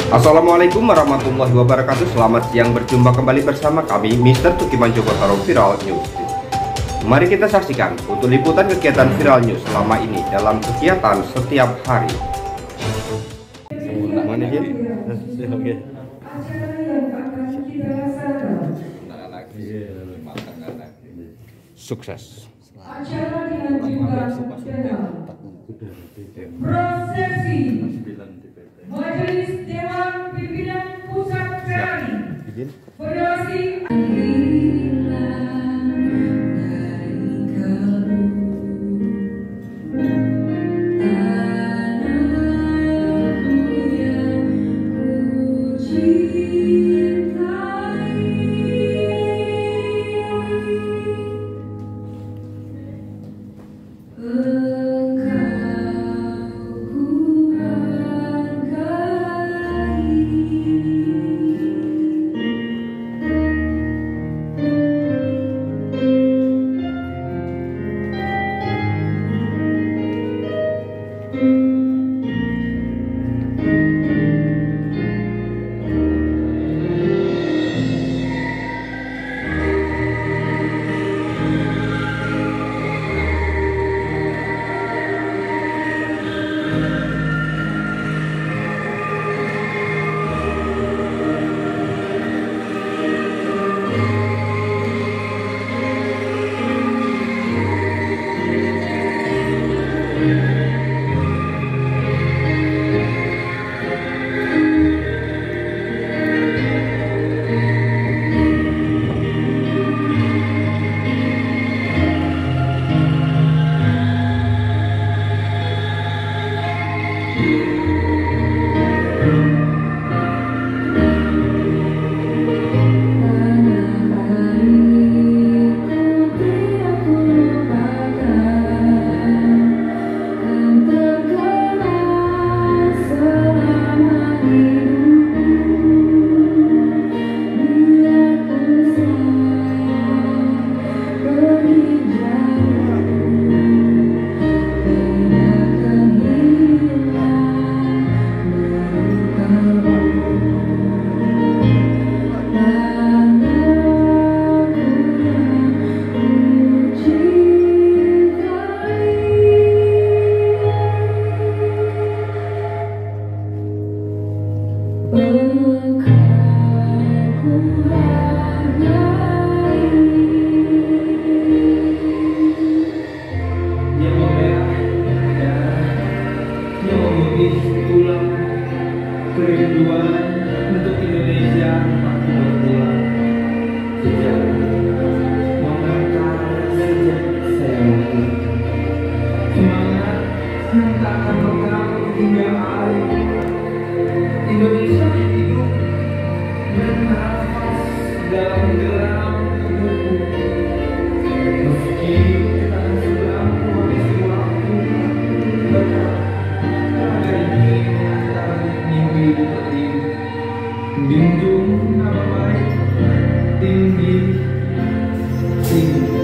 Assalamualaikum warahmatullahi wabarakatuh. Selamat siang, berjumpa kembali bersama kami Mr. Tukiman Jogotaro Viral News. Mari kita saksikan untuk liputan kegiatan Viral News selama ini dalam kegiatan setiap hari. Mana dia? Sukses. Prosesi Majelis Dewan Pimpinan Pusat PRI Federasi kerinduan untuk Indonesia makin berpulang sejak sejak saya lahir. Semangat yang tak akan lekang hingga akhir. Indonesia hidup dan nafas dalam geram tubuhku. Meski kita sudah menghabisi waktu, tetap ada ini antara mimpi berdiri. Junjung nama baik tinggi tinggi.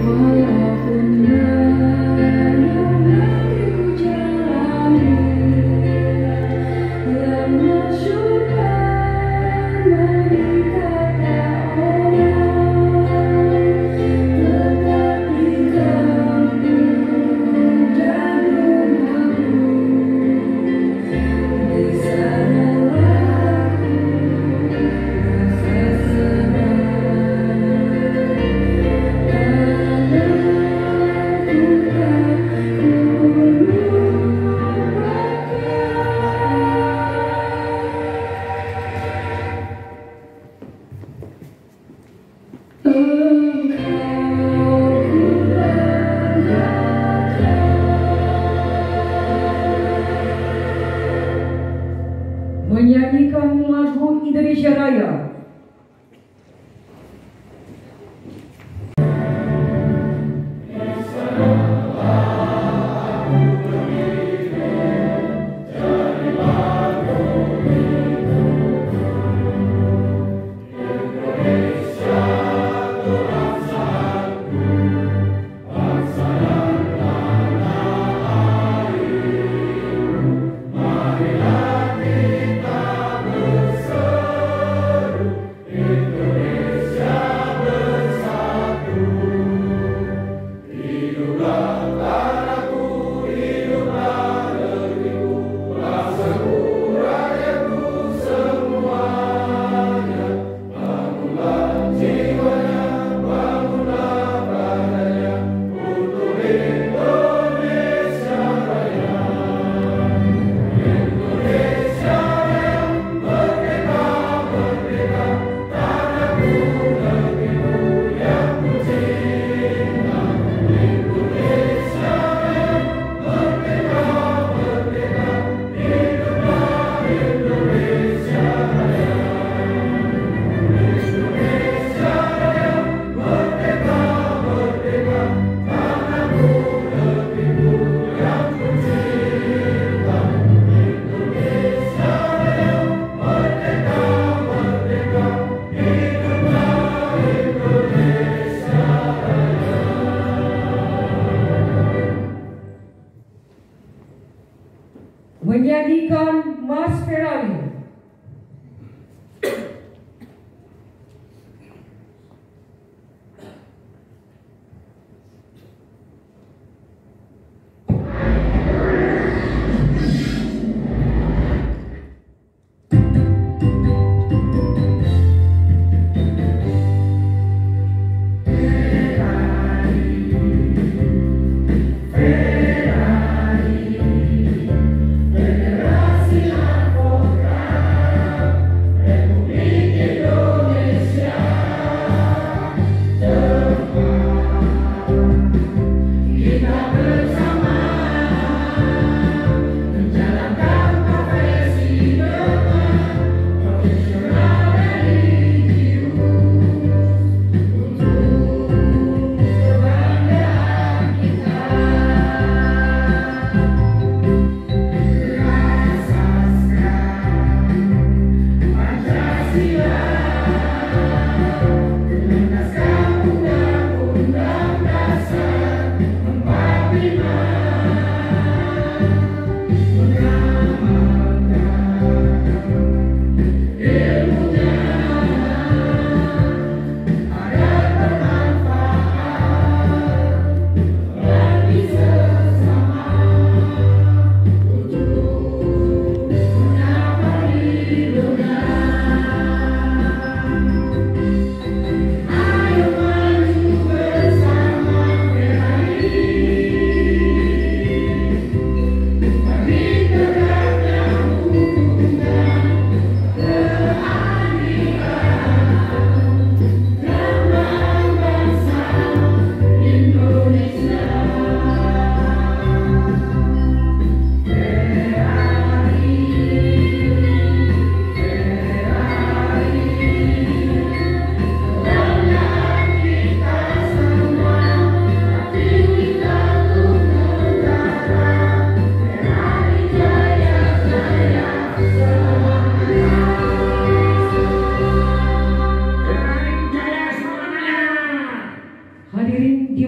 Walaupun banyak ku jalani, lama sudah bagi kata orang, tetapi kamu dan rumahku di sanalah rasa senang. Menyanyikan lagu Indonesia Raya. Indonesia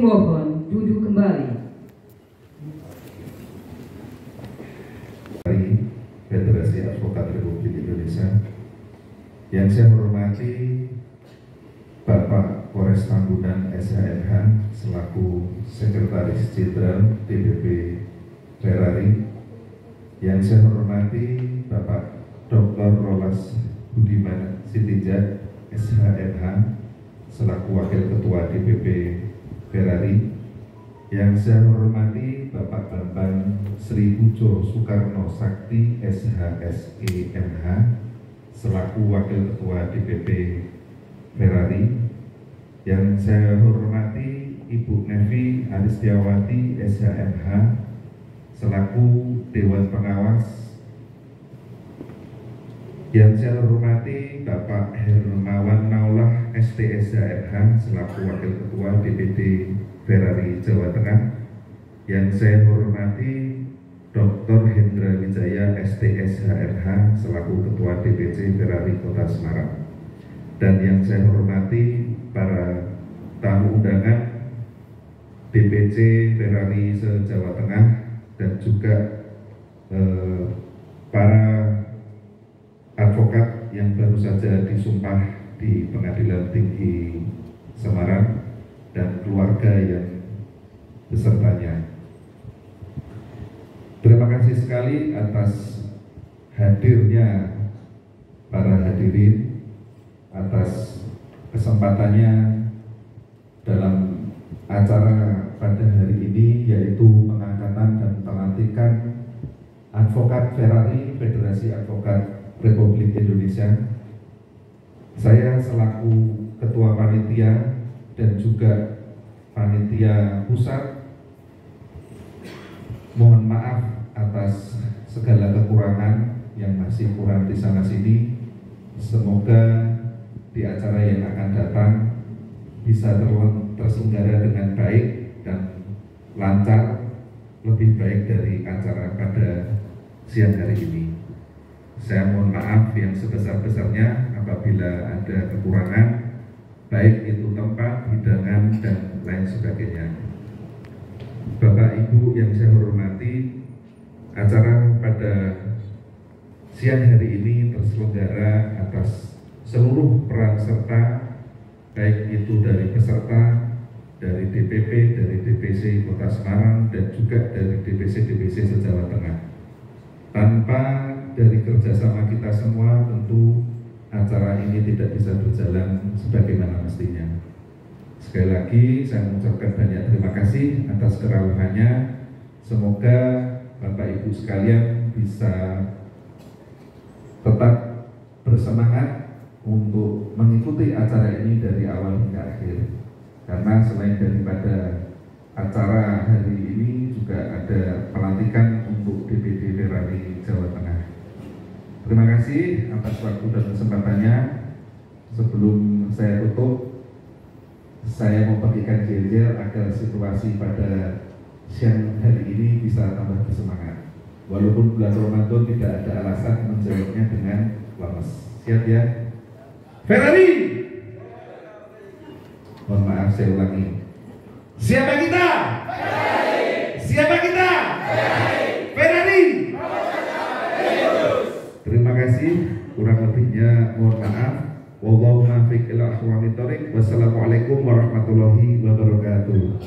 Dimohon duduk kembali. Federasi Advokat Republik Indonesia, yang saya hormati Bapak Polres Tambunan SHMH selaku Sekretaris Jenderal DPP Ferrari, yang saya hormati Bapak Dr. Rolas Budiman Sitijak SHMH selaku Wakil Ketua DPP Ferrari, yang saya hormati Bapak Bambang Sri Pujo Soekarno Sakti SHSE-MH selaku Wakil Ketua DPP Ferrari, yang saya hormati Ibu Nevi Aristiawati SHMH selaku Dewan Pengawas, yang saya hormati Bapak Hermawan Naulah STSHMH selaku Wakil Ketua DPD Ferrari Jawa Tengah, yang saya hormati Dr. Hendra Wijaya STSHMH selaku Ketua DPC Ferrari Kota Semarang, dan yang saya hormati para tamu undangan DPC Ferrari se-Jawa Tengah dan juga para advokat yang baru saja disumpah di Pengadilan Tinggi Semarang dan keluarga yang besertanya. Terima kasih sekali atas hadirnya para hadirin, atas kesempatannya dalam acara pada hari ini, yaitu pengangkatan dan pelantikan Advokat Ferrari Federasi Advokat Republik Indonesia. Saya selaku Ketua Panitia dan juga Panitia Pusat mohon maaf atas segala kekurangan yang masih kurang di sana sini. Semoga di acara yang akan datang bisa terselenggara dengan baik dan lancar, lebih baik dari acara pada siang hari ini. Saya mohon maaf yang sebesar-besarnya apabila ada kekurangan, baik itu tempat, hidangan, dan lain sebagainya. Bapak Ibu yang saya hormati, acara pada siang hari ini terselenggara atas seluruh peran serta, baik itu dari peserta, dari DPP, dari DPC Kota Semarang, dan juga dari DPC-DPC se-Jawa Tengah. Tanpa dari kerjasama kita semua, tentu acara ini tidak bisa berjalan sebagaimana mestinya. Sekali lagi saya mengucapkan banyak terima kasih atas kerawahannya. Semoga Bapak Ibu sekalian bisa tetap bersemangat untuk mengikuti acara ini dari awal hingga akhir. Karena selain daripada acara hari ini juga ada pelantikan untuk DPD Ferrari Jawa Tengah. Terima kasih atas waktu dan kesempatannya. Sebelum saya tutup, saya mau bagikan gel-gel agar situasi pada siang hari ini bisa tambah bersemangat. Walaupun bulan Ramadan tidak ada alasan menjawabnya dengan lemes. Siap ya? Ferrari! Mohon maaf saya ulangi. Siapa kita? Ferrari! Siapa kita? Ferrari! Ferrari! Terima kasih, kurang lebihnya mohon maaf. Wallahu muwaffiq ila aqwamit thoriq. Wassalamualaikum warahmatullahi wabarakatuh.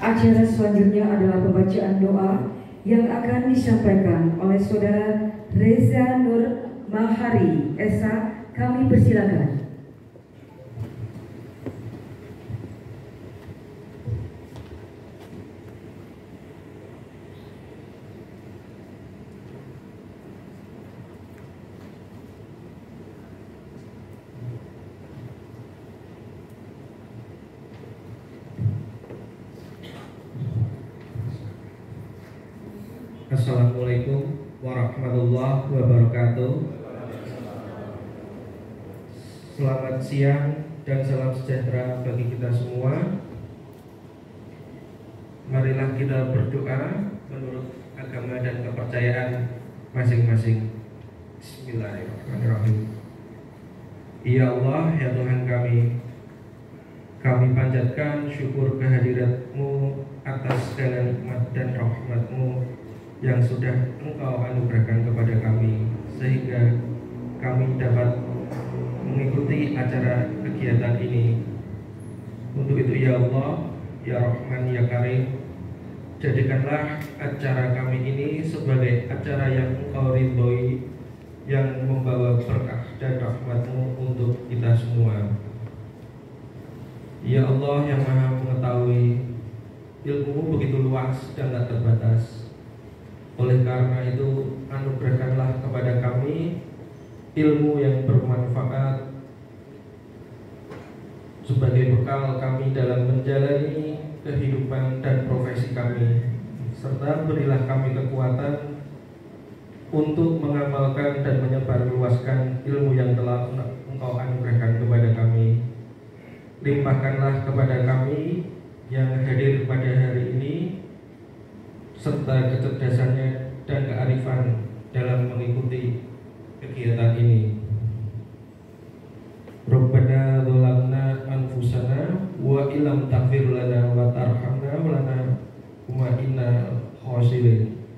Acara selanjutnya adalah pembacaan doa yang akan disampaikan oleh Saudara Reza Nur Mahari Esa. Kami persilakan. Assalamualaikum warahmatullahi wabarakatuh. Selamat siang dan salam sejahtera bagi kita semua. Marilah kita berdoa menurut agama dan kepercayaan masing-masing. Bismillahirrahmanirrahim. Ya Allah, ya Tuhan kami panjatkan syukur kehadirat-Mu atas segala nikmat dan rahmat-Mu yang sudah Engkau anugerahkan kepada kami, sehingga kami dapat mengikuti acara kegiatan ini. Untuk itu ya Allah, ya Rahman, ya Karim, jadikanlah acara kami ini sebagai acara yang Engkau ridhoi, yang membawa berkah dan rahmat-Mu untuk kita semua. Ya Allah yang Maha Mengetahui, ilmu-Mu begitu luas dan tak terbatas. Oleh karena itu, anugerahkanlah kepada kami ilmu yang bermanfaat sebagai bekal kami dalam menjalani kehidupan dan profesi kami, serta berilah kami kekuatan untuk mengamalkan dan menyebarluaskan ilmu yang telah Engkau anugerahkan kepada kami. Limpahkanlah kepada kami yang hadir pada hari ini serta kecerdasannya dan kearifan dalam mengikuti kegiatan ini. Rabbana dzalamna anfusana wa illam taghfir lana wa tarhamna wa inna khasirin.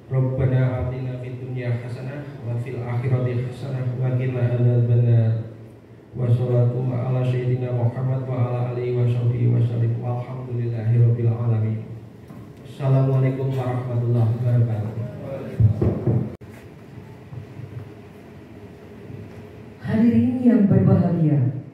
Rabbana atina fid dunya hasanah wa fil akhirati hasanah wa qina adzabannar. Wa sholatu ala sayyidina Muhammad wa ala alihi wa sahbihi wa sallim. Walhamdulillahirabbil alamin. Assalamualaikum warahmatullahi wabarakatuh. Hadirin yang berbahagia,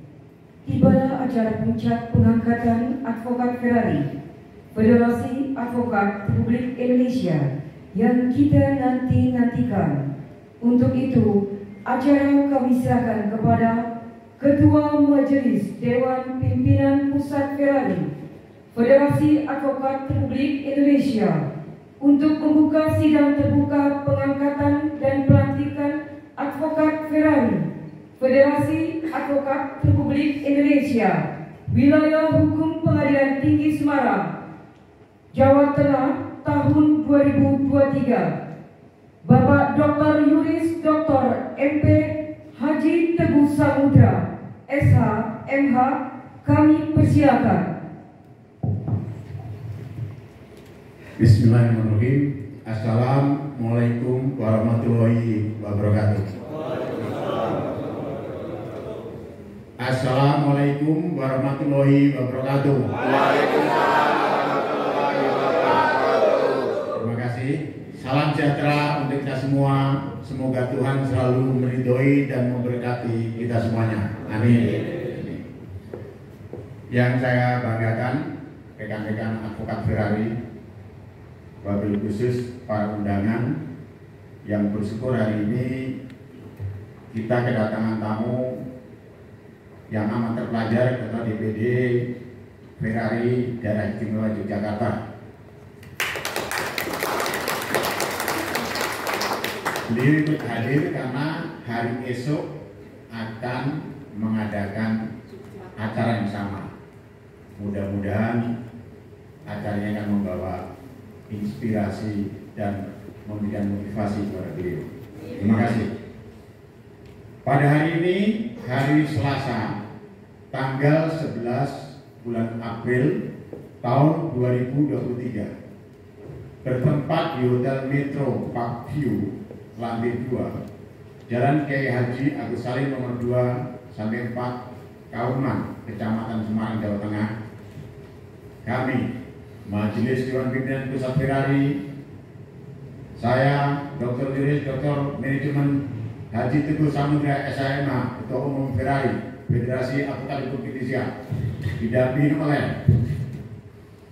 tibalah acara puncak pengangkatan Advokat Ferrari, Federasi Advokat Republik Indonesia yang kita nanti-nantikan. Untuk itu, acara kami serahkan kepada Ketua Majelis Dewan Pimpinan Pusat Ferrari, Federasi Advokat Republik Indonesia, untuk membuka sidang terbuka pengangkatan dan pelantikan Advokat Ferrari, Federasi Advokat Republik Indonesia, Wilayah Hukum Pengadilan Tinggi Semarang, Jawa Tengah tahun 2023. Bapak Dr. Yuris Dr. MP Haji Teguh Samudra, SH, MH, kami persilakan. Bismillahirrahmanirrahim. Assalamualaikum warahmatullahi wabarakatuh. Assalamualaikum warahmatullahi wabarakatuh. Waalaikumsalam warahmatullahi wabarakatuh. Terima kasih. Salam sejahtera untuk kita semua. Semoga Tuhan selalu meridhoi dan memberkati kita semuanya. Amin. Yang saya banggakan, rekan-rekan Advokat Ferrari, wabil khusus para undangan yang bersyukur hari ini kita kedatangan tamu yang amat terpelajar, Ketua DPD Ferrari Daerah Istimewa Yogyakarta. Beliau ikut hadir karena hari esok akan mengadakan acara yang sama. Mudah-mudahan acaranya akan membawa inspirasi dan memberikan motivasi kepada beliau. Terima kasih. Pada hari ini, hari Selasa, tanggal 11 bulan April tahun 2023, bertempat di Hotel Metro Parkview, lantai 2, Jalan Kiai Haji Agus Salim nomor 2 sampai 4, Kauman, Kecamatan Semarang, Jawa Tengah. Kami, Majelis Dewan Pimpinan Pusat Ferrari, saya, Dr. Yuris Dr. Manajemen Haji Teguh Samudra, SHMH, Ketua Umum Ferrari, Federasi Advokat Republik Indonesia, didampingi oleh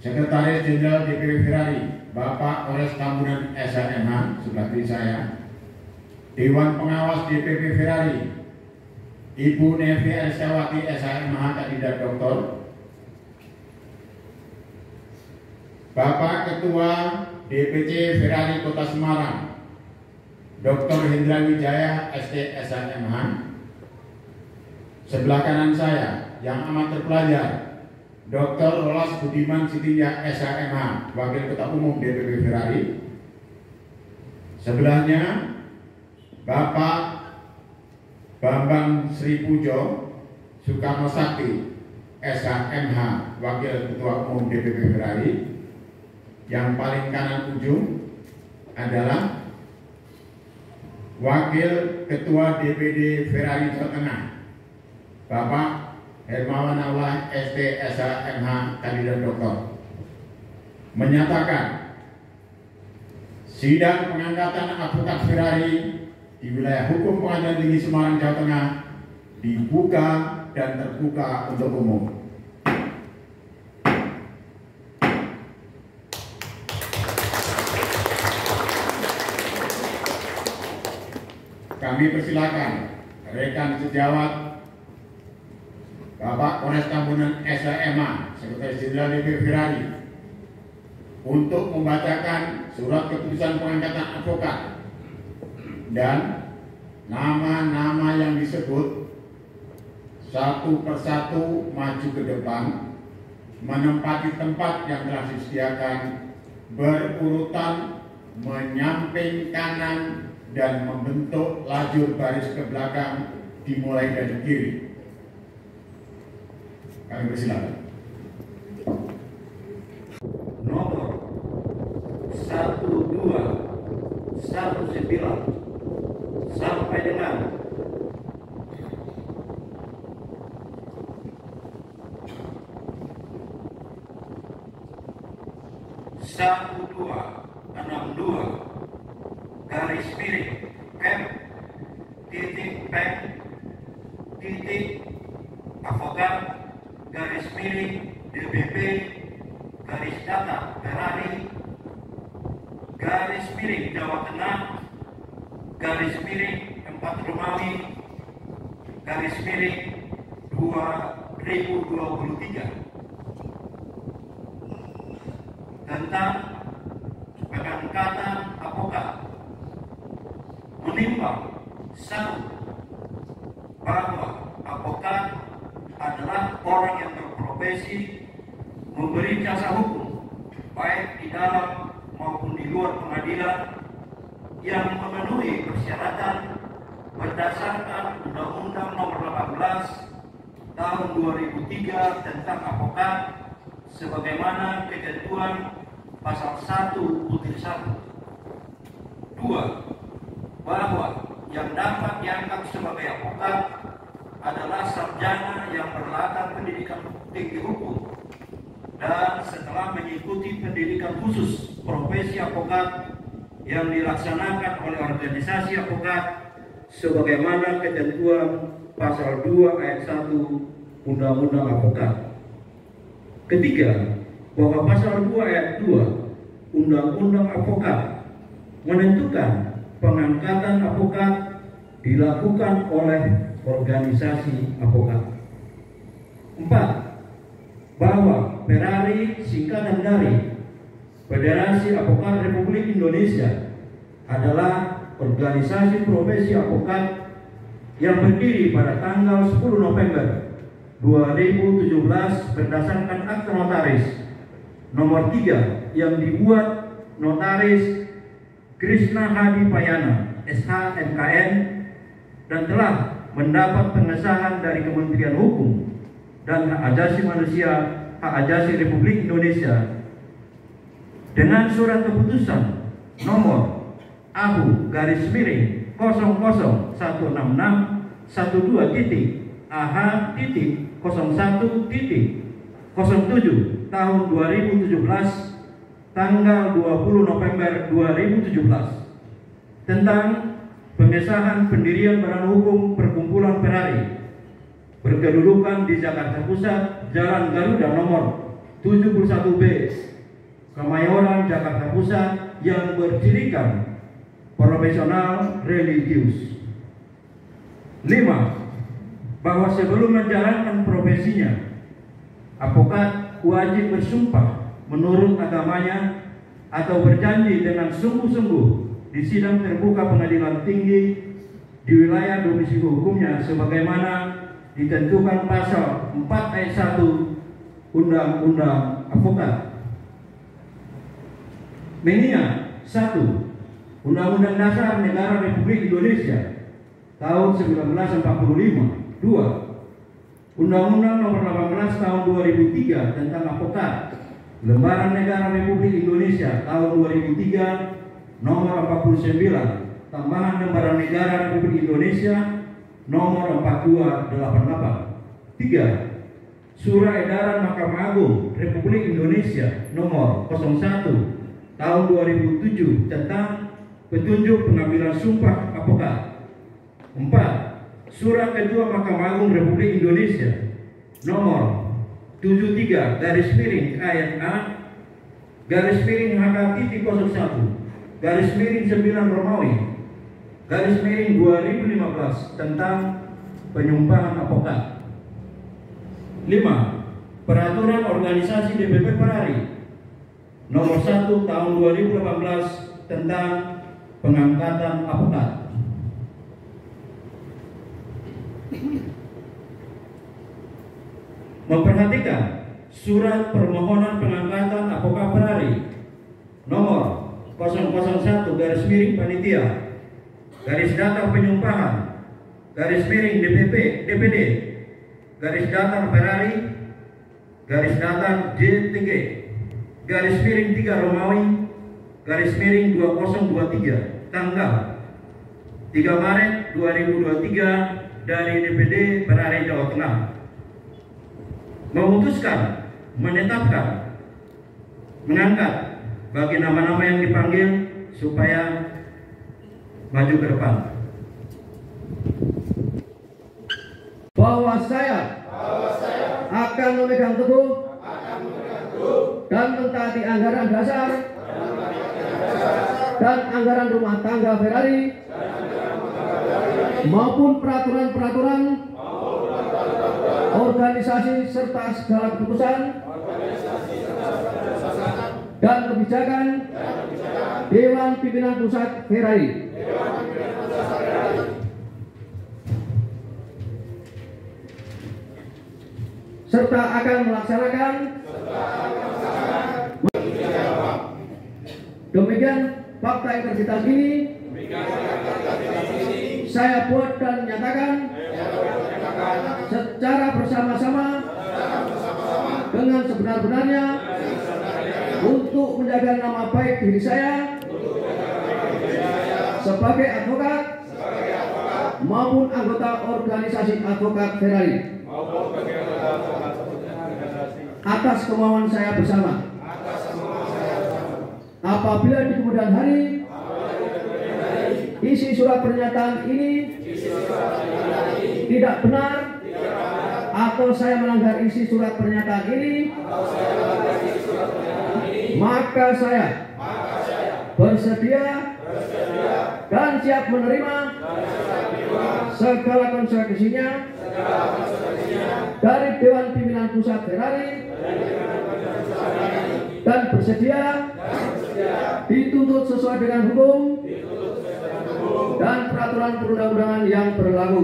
Sekretaris Jenderal DPW Ferrari, Bapak Ores Tambunan, SHMH, sebelah kiri saya, Dewan Pengawas DPP Ferrari, Ibu Nevi Aristiawati, SHMH, Kandidat Doktor, Bapak Ketua DPC Ferrari Kota Semarang, Dr. Hendra Wijaya, ST, SHMH. Sebelah kanan saya yang amat terpelajar, Dr. Rolas Budiman Sitiya SHMH, Wakil Ketua Umum DPP Ferrari. Sebelahnya Bapak Bambang Sri Pujo Soekarno Sakti SHMH, Wakil Ketua Umum DPP Ferrari. Yang paling kanan ujung adalah Wakil Ketua DPD Ferrari Jawa Tengah, Bapak Hermawan Allah ST SHMH Kandidat Doktor, menyatakan sidang pengangkatan advokat Ferrari di wilayah hukum Pengadilan Tinggi Semarang Jawa Tengah dibuka dan terbuka untuk umum. Kami persilakan rekan sejawat Bapak Polres Tambunan SHMH, Sekretaris Jenderal DPP Ferrari, untuk membacakan surat keputusan pengangkatan advokat dan nama-nama yang disebut satu persatu maju ke depan, menempati tempat yang telah disediakan berurutan menyamping kanan dan membentuk lajur baris ke belakang dimulai dari kiri. Kami persilakan. Nomor 1219 sampai dengan 1262 garis miring Kem titik Peng titik Avokat garis miring DBP garis data Ferrari garis miring Jawa Tengah garis miring 4 Romawi garis miring 2023 tentang pengangkatan advokat menimbang satu, bahwa advokat adalah orang yang berprofesi memberi jasa hukum baik di dalam maupun di luar pengadilan yang memenuhi persyaratan berdasarkan Undang-Undang Nomor 18 Tahun 2003 tentang advokat sebagaimana ketentuan pasal 1(1). 2. Bahwa yang dapat dianggap sebagai advokat adalah sarjana yang berlatar pendidikan tinggi hukum dan setelah mengikuti pendidikan khusus profesi advokat yang dilaksanakan oleh organisasi advokat sebagaimana ketentuan pasal 2 ayat 1 Undang-Undang Advokat. Ketiga, bahwa pasal 2 ayat 2 Undang-Undang Advokat menentukan pengangkatan advokat dilakukan oleh organisasi advokat. 4. Bahwa Ferrari singkatan dari Federasi Advokat Republik Indonesia adalah organisasi profesi advokat yang berdiri pada tanggal 10 November 2017 berdasarkan akta notaris nomor 3 yang dibuat Notaris Krishna Hadi Payana SH/MKN dan telah mendapat pengesahan dari Kementerian Hukum dan Hak Asasi Manusia Hak Asasi Republik Indonesia dengan surat keputusan nomor AHU garis miring 00166112 AH.01.07 tahun 2017 tanggal 20 November 2017 tentang pengesahan pendirian Badan Hukum Perkumpulan Ferrari berkedudukan di Jakarta Pusat, Jalan Garuda nomor 71B, Kemayoran, Jakarta Pusat yang bercirikan profesional religius. 5. Bahwa sebelum menjalankan profesinya, advokat wajib bersumpah menurut agamanya atau berjanji dengan sungguh-sungguh di sidang terbuka pengadilan tinggi di wilayah domisili hukumnya sebagaimana ditentukan pasal 4 ayat 1 Undang-Undang Advokat. Menia 1. Undang-Undang Dasar Negara Republik Indonesia tahun 1945. 2. Undang-Undang Nomor 18 Tahun 2003 tentang Advokat. Lembaran Negara Republik Indonesia tahun 2003 Nomor 49. Tambahan Lembaran Negara Republik Indonesia Nomor 4288. 3. Surat Edaran Mahkamah Agung Republik Indonesia Nomor 01 Tahun 2007 tentang petunjuk pengambilan sumpah advokat. 4. Surat Ketua Mahkamah Agung Republik Indonesia Nomor 73-HK-HK-01-9 Romawi _2015 tentang penyumpahan advokat. 5. Peraturan Organisasi DPP Perari Nomor 1 Tahun 2018 tentang pengangkatan advokat. Memperhatikan surat permohonan pengangkatan advokat Perari Nomor 001-Panitia _data penyumpahan _DPP DPD _data Perari _data JTG _3 Romawi _2023 tanggal 3 Maret 2023 dari DPD Perari Jawa Tengah memutuskan menetapkan mengangkat bagi nama-nama yang dipanggil supaya maju ke depan. Bahwa saya akan memegang teguh dan mentaati anggaran dasar dan anggaran rumah tangga Ferrari maupun peraturan-peraturan organisasi serta segala keputusan dan kebijakan Dewan Pimpinan Pusat Ferrari. Serta akan melaksanakan demikian fakta integritas ini saya buat dan nyatakan secara bersama-sama dengan sebenar-benarnya untuk menjaga nama baik diri saya sebagai advokat maupun anggota organisasi advokat Ferrari atas kemauan saya bersama. Apabila di kemudian hari isi surat pernyataan ini tidak benar atau saya melanggar isi surat pernyataan ini, maka saya bersedia dan siap menerima segala konsekuensinya dari Dewan Pimpinan Pusat Ferrari dan bersedia dituntut sesuai dengan hukum dan peraturan perundang-undangan yang berlaku.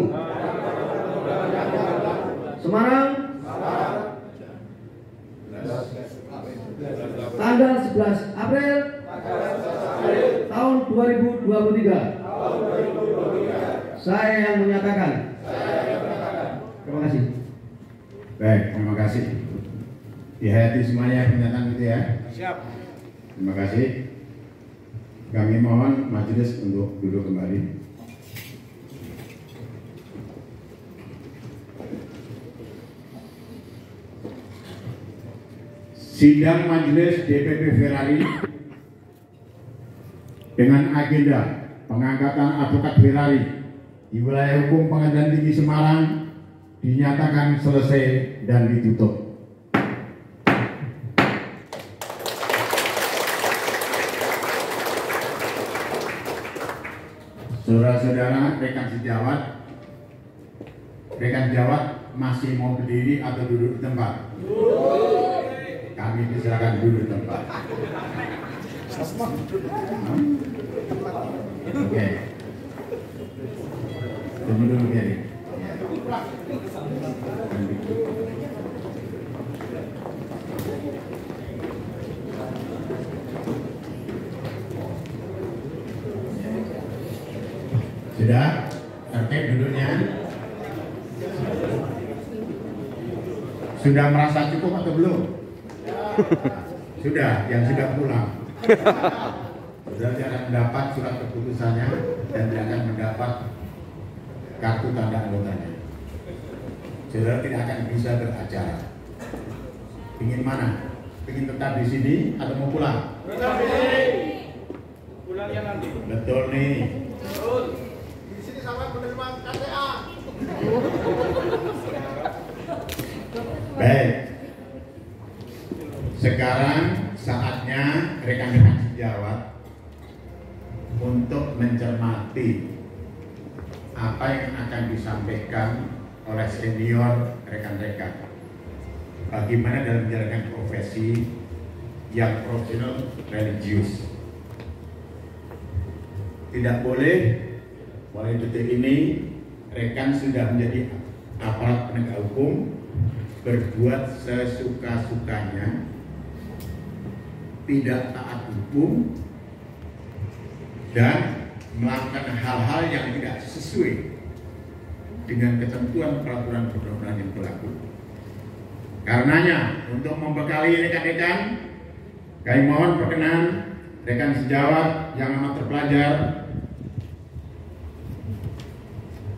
Semarang, tanggal 11 April tahun 2023. Saya yang menyatakan. Terima kasih. Baik, terima kasih. Dihayati semuanya pernyataan itu ya. Siap. Terima kasih. Kami mohon majelis untuk duduk kembali. Sidang Majelis DPP Ferrari dengan agenda pengangkatan advokat Ferrari di wilayah hukum Pengadilan Tinggi Semarang dinyatakan selesai dan ditutup. Saudara-saudara, rekan sejawat masih mau berdiri atau duduk di tempat? Kami diserahkan duduk di tempat. Oke. Tunggu dulu Gary. Sudah? Tertib duduknya. Sudah merasa cukup atau belum? Sudah, yang sudah pulang. Sudah tidak akan mendapat surat keputusannya dan tidak akan mendapat kartu tanda anggotanya. Saudara tidak akan bisa beracara. Ingin mana? Ingin tetap di sini atau mau pulang? Tetap di sini. Pulangnya nanti. Betul nih. Betul. Di sini sampai menerima KTA. Baik. Sekarang saatnya rekan-rekan sejawat untuk mencermati apa yang akan disampaikan oleh senior rekan-rekan. Bagaimana dalam menjalankan profesi yang profesional religius. Tidak boleh mulai detik ini rekan sudah menjadi aparat penegak hukum berbuat sesuka-sukanya, tidak taat hukum, dan melakukan hal-hal yang tidak sesuai dengan ketentuan peraturan perundang-undangan yang berlaku. Karenanya, untuk membekali rekan-rekan, kami mohon perkenan rekan sejawat yang amat terpelajar,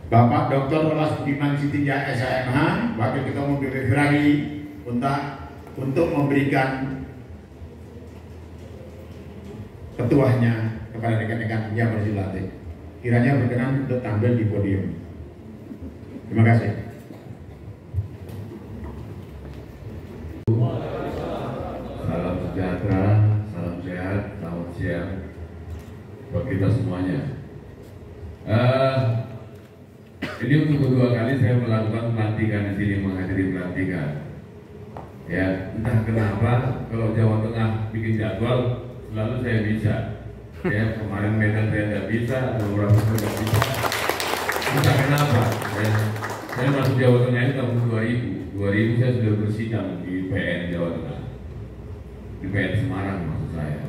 Bapak Dr. Rolas Budiman Sitinja SHMH, Wakil Ketua Umum BPI Firali, untuk memberikan petuahnya kepada rekan-rekan yang bersilaturahmi. Kiranya berkenan untuk tampil di podium. Terima kasih. Salam sejahtera, salam sehat, selamat siang buat kita semuanya. Ini untuk kedua kali saya melakukan pelantikan di sini, menghadiri pelantikan. Ya, entah kenapa kalau Jawa Tengah bikin jadwal selalu saya bisa. Ya, kemarin Medan saya tidak bisa, beberapa saya tidak bisa. Entah kenapa. Saya masuk Jawa Tengah itu tahun 2000 saya sudah bersidang di PN Jawa Tengah, di PN Semarang maksud saya.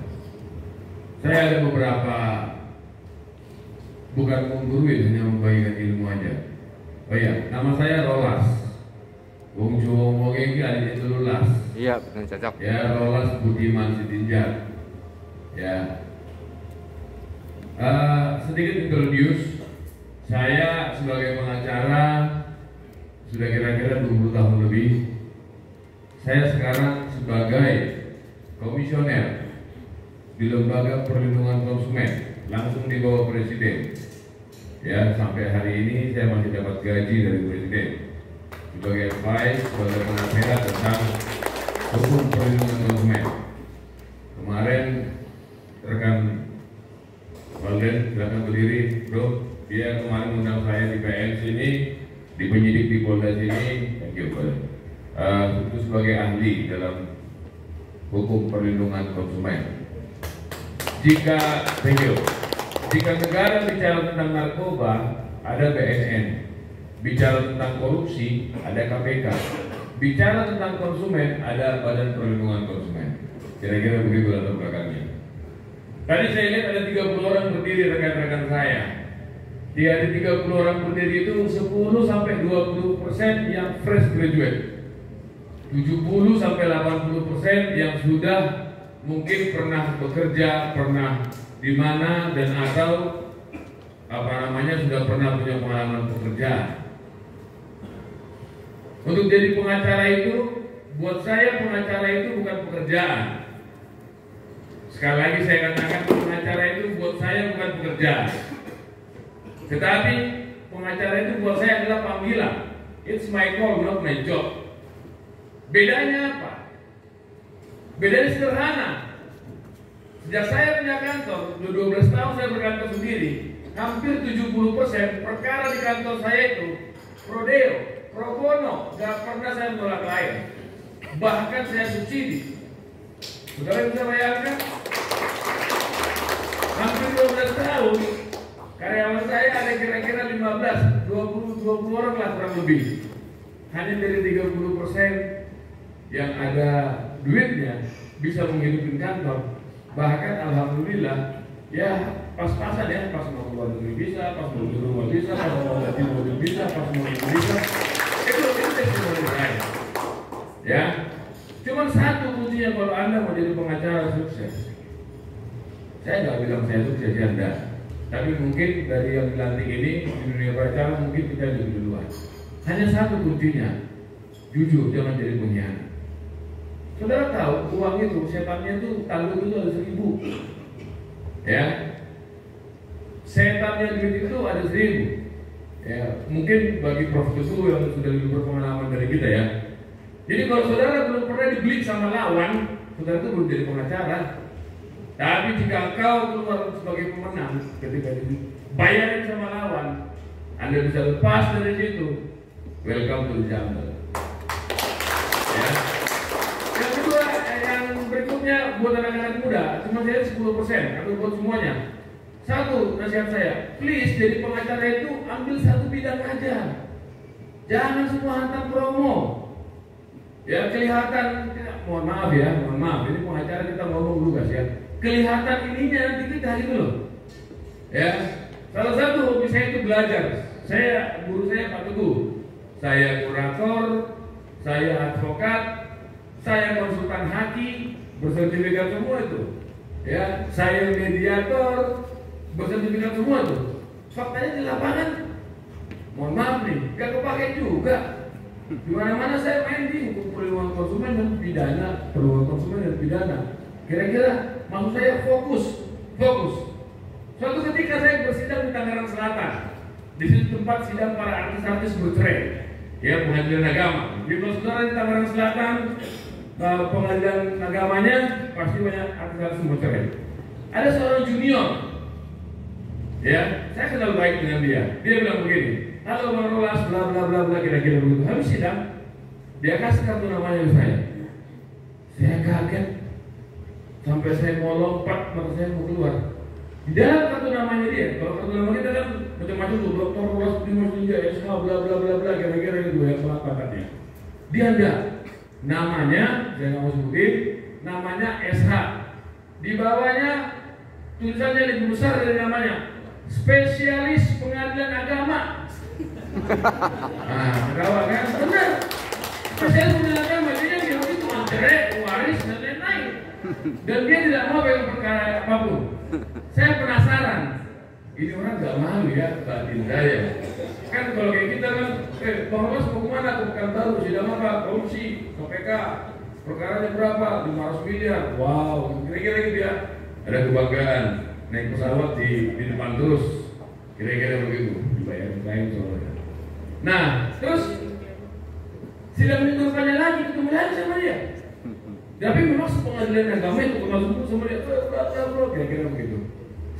Saya ada beberapa, bukan menggurui, hanya membagikan ilmu aja. Oh iya, nama saya Rolas. Wong Jawa ngomong ini adiknya itu Rolas. Iya, benar cocok. Ya, Rolas Budiman Sitinja. Ya. Sedikit introduce. Saya sebagai pengacara sudah kira-kira 20 tahun lebih. Saya sekarang sebagai komisioner di Lembaga Perlindungan Konsumen, langsung di bawah Presiden. Ya, sampai hari ini saya masih dapat gaji dari Presiden sebagai advice, sebagai penasehat tentang hukum perlindungan konsumen. Kemarin rekan Walden, silakan berdiri, bro. Dia kemarin undang saya di PN sini, di penyidik di Polda sini. Thank you, Pak. Itu sebagai ahli dalam hukum perlindungan konsumen. Jika negara bicara tentang narkoba, ada BNN. Bicara tentang korupsi, ada KPK. Bicara tentang konsumen, ada Badan Perlindungan Konsumen. Kira-kira begitu latar belakangnya. Tadi saya lihat ada 30 orang berdiri, rekan-rekan saya. Di ada 30 orang berdiri itu 10-20% yang fresh graduate, 70-80% yang sudah mungkin pernah bekerja, pernah di mana, dan atau sudah pernah punya pengalaman pekerjaan. Untuk jadi pengacara itu, buat saya pengacara itu bukan pekerjaan. Sekali lagi saya katakan, pengacara itu buat saya bukan pekerjaan. Tetapi pengacara itu buat saya adalah panggilan. It's my call, not my job. Bedanya apa? Bedanya sederhana. Sejak saya punya kantor, 12 tahun saya berkantor sendiri, hampir 70% perkara di kantor saya itu prodeo, pro bono, gak pernah saya menolak klien. Bahkan saya subsidi. Saudara bisa bayangkan? Hampir 12 tahun, karyawan saya ada kira-kira 20 orang lah kurang lebih. Hanya dari 30% yang ada duitnya bisa menghidupi kantor. Bahkan alhamdulillah, ya pas-pasan ya, pas mau keluar negeri bisa, pas mau di rumah bisa, pas mau ganti mobil bisa, pas mau di bisa. Itu testimoni saya. Ya, cuma satu kuncinya kalau Anda mau jadi pengacara sukses. Saya nggak bilang saya sukses ya enggak, tapi mungkin dari yang dilantik ini di dunia pengacara mungkin kita lebih duluan. Hanya satu kuncinya, jujur, jangan jadi pengkhianat. Saudara tahu uang itu, setannya itu tanggung itu ada 1000. Ya, setannya duit itu ada 1000. Ya, mungkin bagi Prof. Tutu yang sudah lebih berpengalaman dari kita ya. Jadi kalau saudara belum pernah dibeli sama lawan, saudara itu belum jadi pengacara. Tapi jika engkau keluar sebagai pemenang ketika dibayarin sama lawan, Anda bisa lepas dari situ. Welcome to the jungle. Ya. Yang kedua, yang berikutnya buat anak-anak muda, cuma saya 10% atau buat semuanya. Satu nasihat saya, please jadi pengacara itu ambil satu bidang aja. Jangan semua hantam promo. Ya kelihatan, mohon maaf, ini pengacara kita ngomong dulu guys ya. Kelihatan ininya nanti kita gitu loh. Ya, salah satu hobi saya itu belajar. Guru saya Pak Teguh. Saya kurator, saya advokat, saya konsultan haki, bersertifikat semua itu. Ya, saya mediator, bersertifikat semua itu. Faktanya di lapangan, mohon maaf nih, gak kepake juga. Di mana-mana saya main di hukum perlindungan konsumen dan pidana, perlindungan konsumen dan pidana. Kira-kira maksud saya fokus. Suatu ketika saya bersidang di Tangerang Selatan, di situ tempat sidang para artis-artis bercerai, ya pengadilan agama. Di saudara di Tangerang Selatan, pengadilan agamanya pasti banyak artis-artis bercerai. Ada seorang junior, ya saya kenal baik dengan dia. Dia bilang begini, halo Bang Rolas, bla bla bla bla, kira-kira begitu. Habis sidang, dia kasih kartu namanya ke saya. Saya kaget. Sampai saya mau lompat, maka saya mau keluar. Di dalam kartu namanya dia, kalau kartu nama kita kan macam-macam tuh, Dr. Rolas Dimas Ninja, SH, bla bla bla bla, kira-kira itu yang pelaksananya. Dia enggak. Namanya, saya nggak mau sebutin, namanya SH. Di bawahnya tulisannya lebih besar dari namanya, spesialis pengadilan agama. Nah, ketawa kan? Benar. Spesialis pengadilan agama, dia bilang itu cerai, waris dan lain-lain. Dan dia tidak mau pegang perkara apapun. Saya penasaran, ini orang gak malu ya, batin saya. Kan kalau kayak kita kan, Bang Rolas mau kemana? Ke Pekanbaru, sidang apa? Korupsi, KPK, perkaranya berapa? 500 miliar. Wow, kira-kira gitu ya. Ada kebanggaan, naik pesawat di depan terus. Kira-kira begitu, dibayar soalnya. Nah, terus sidang ditutupkannya lagi, ketemu lagi sama dia. Tapi memang pengadilan agama itu termasuk sama dia, kira-kira begitu.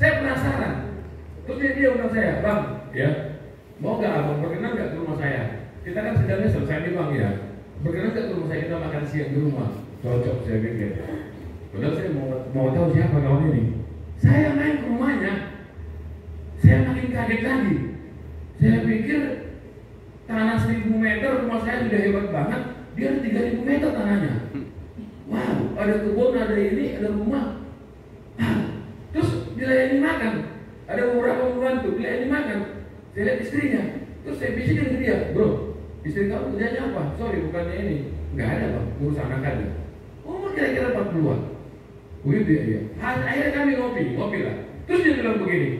Saya penasaran. Terus dia undang saya, Bang, ya, mau nggak abang berkenan nggak ke rumah saya? Kita kan sidangnya selesai nih Bang ya. Berkenan nggak ke rumah saya, kita makan siang di rumah? Cocok, saya pikir. Padahal saya mau tahu siapa kawan ini. Saya main ke rumahnya, saya makin kaget lagi. Saya pikir tanah 1000 meter rumah saya sudah hebat banget, dia 3000 meter tanahnya. Wow, ada kebun, ada ini, ada rumah. Terus dilayani makan. Ada beberapa pembantu dilayani makan. Saya lihat istrinya. Terus saya bisikin ke dia, bro, istri kamu kerjanya apa? Sorry, bukannya ini. Nggak ada Bang, ngurus anak aja. Umur kira-kira 40-an. Begitu ya. Akhirnya kami ngopi lah. Terus dia bilang begini,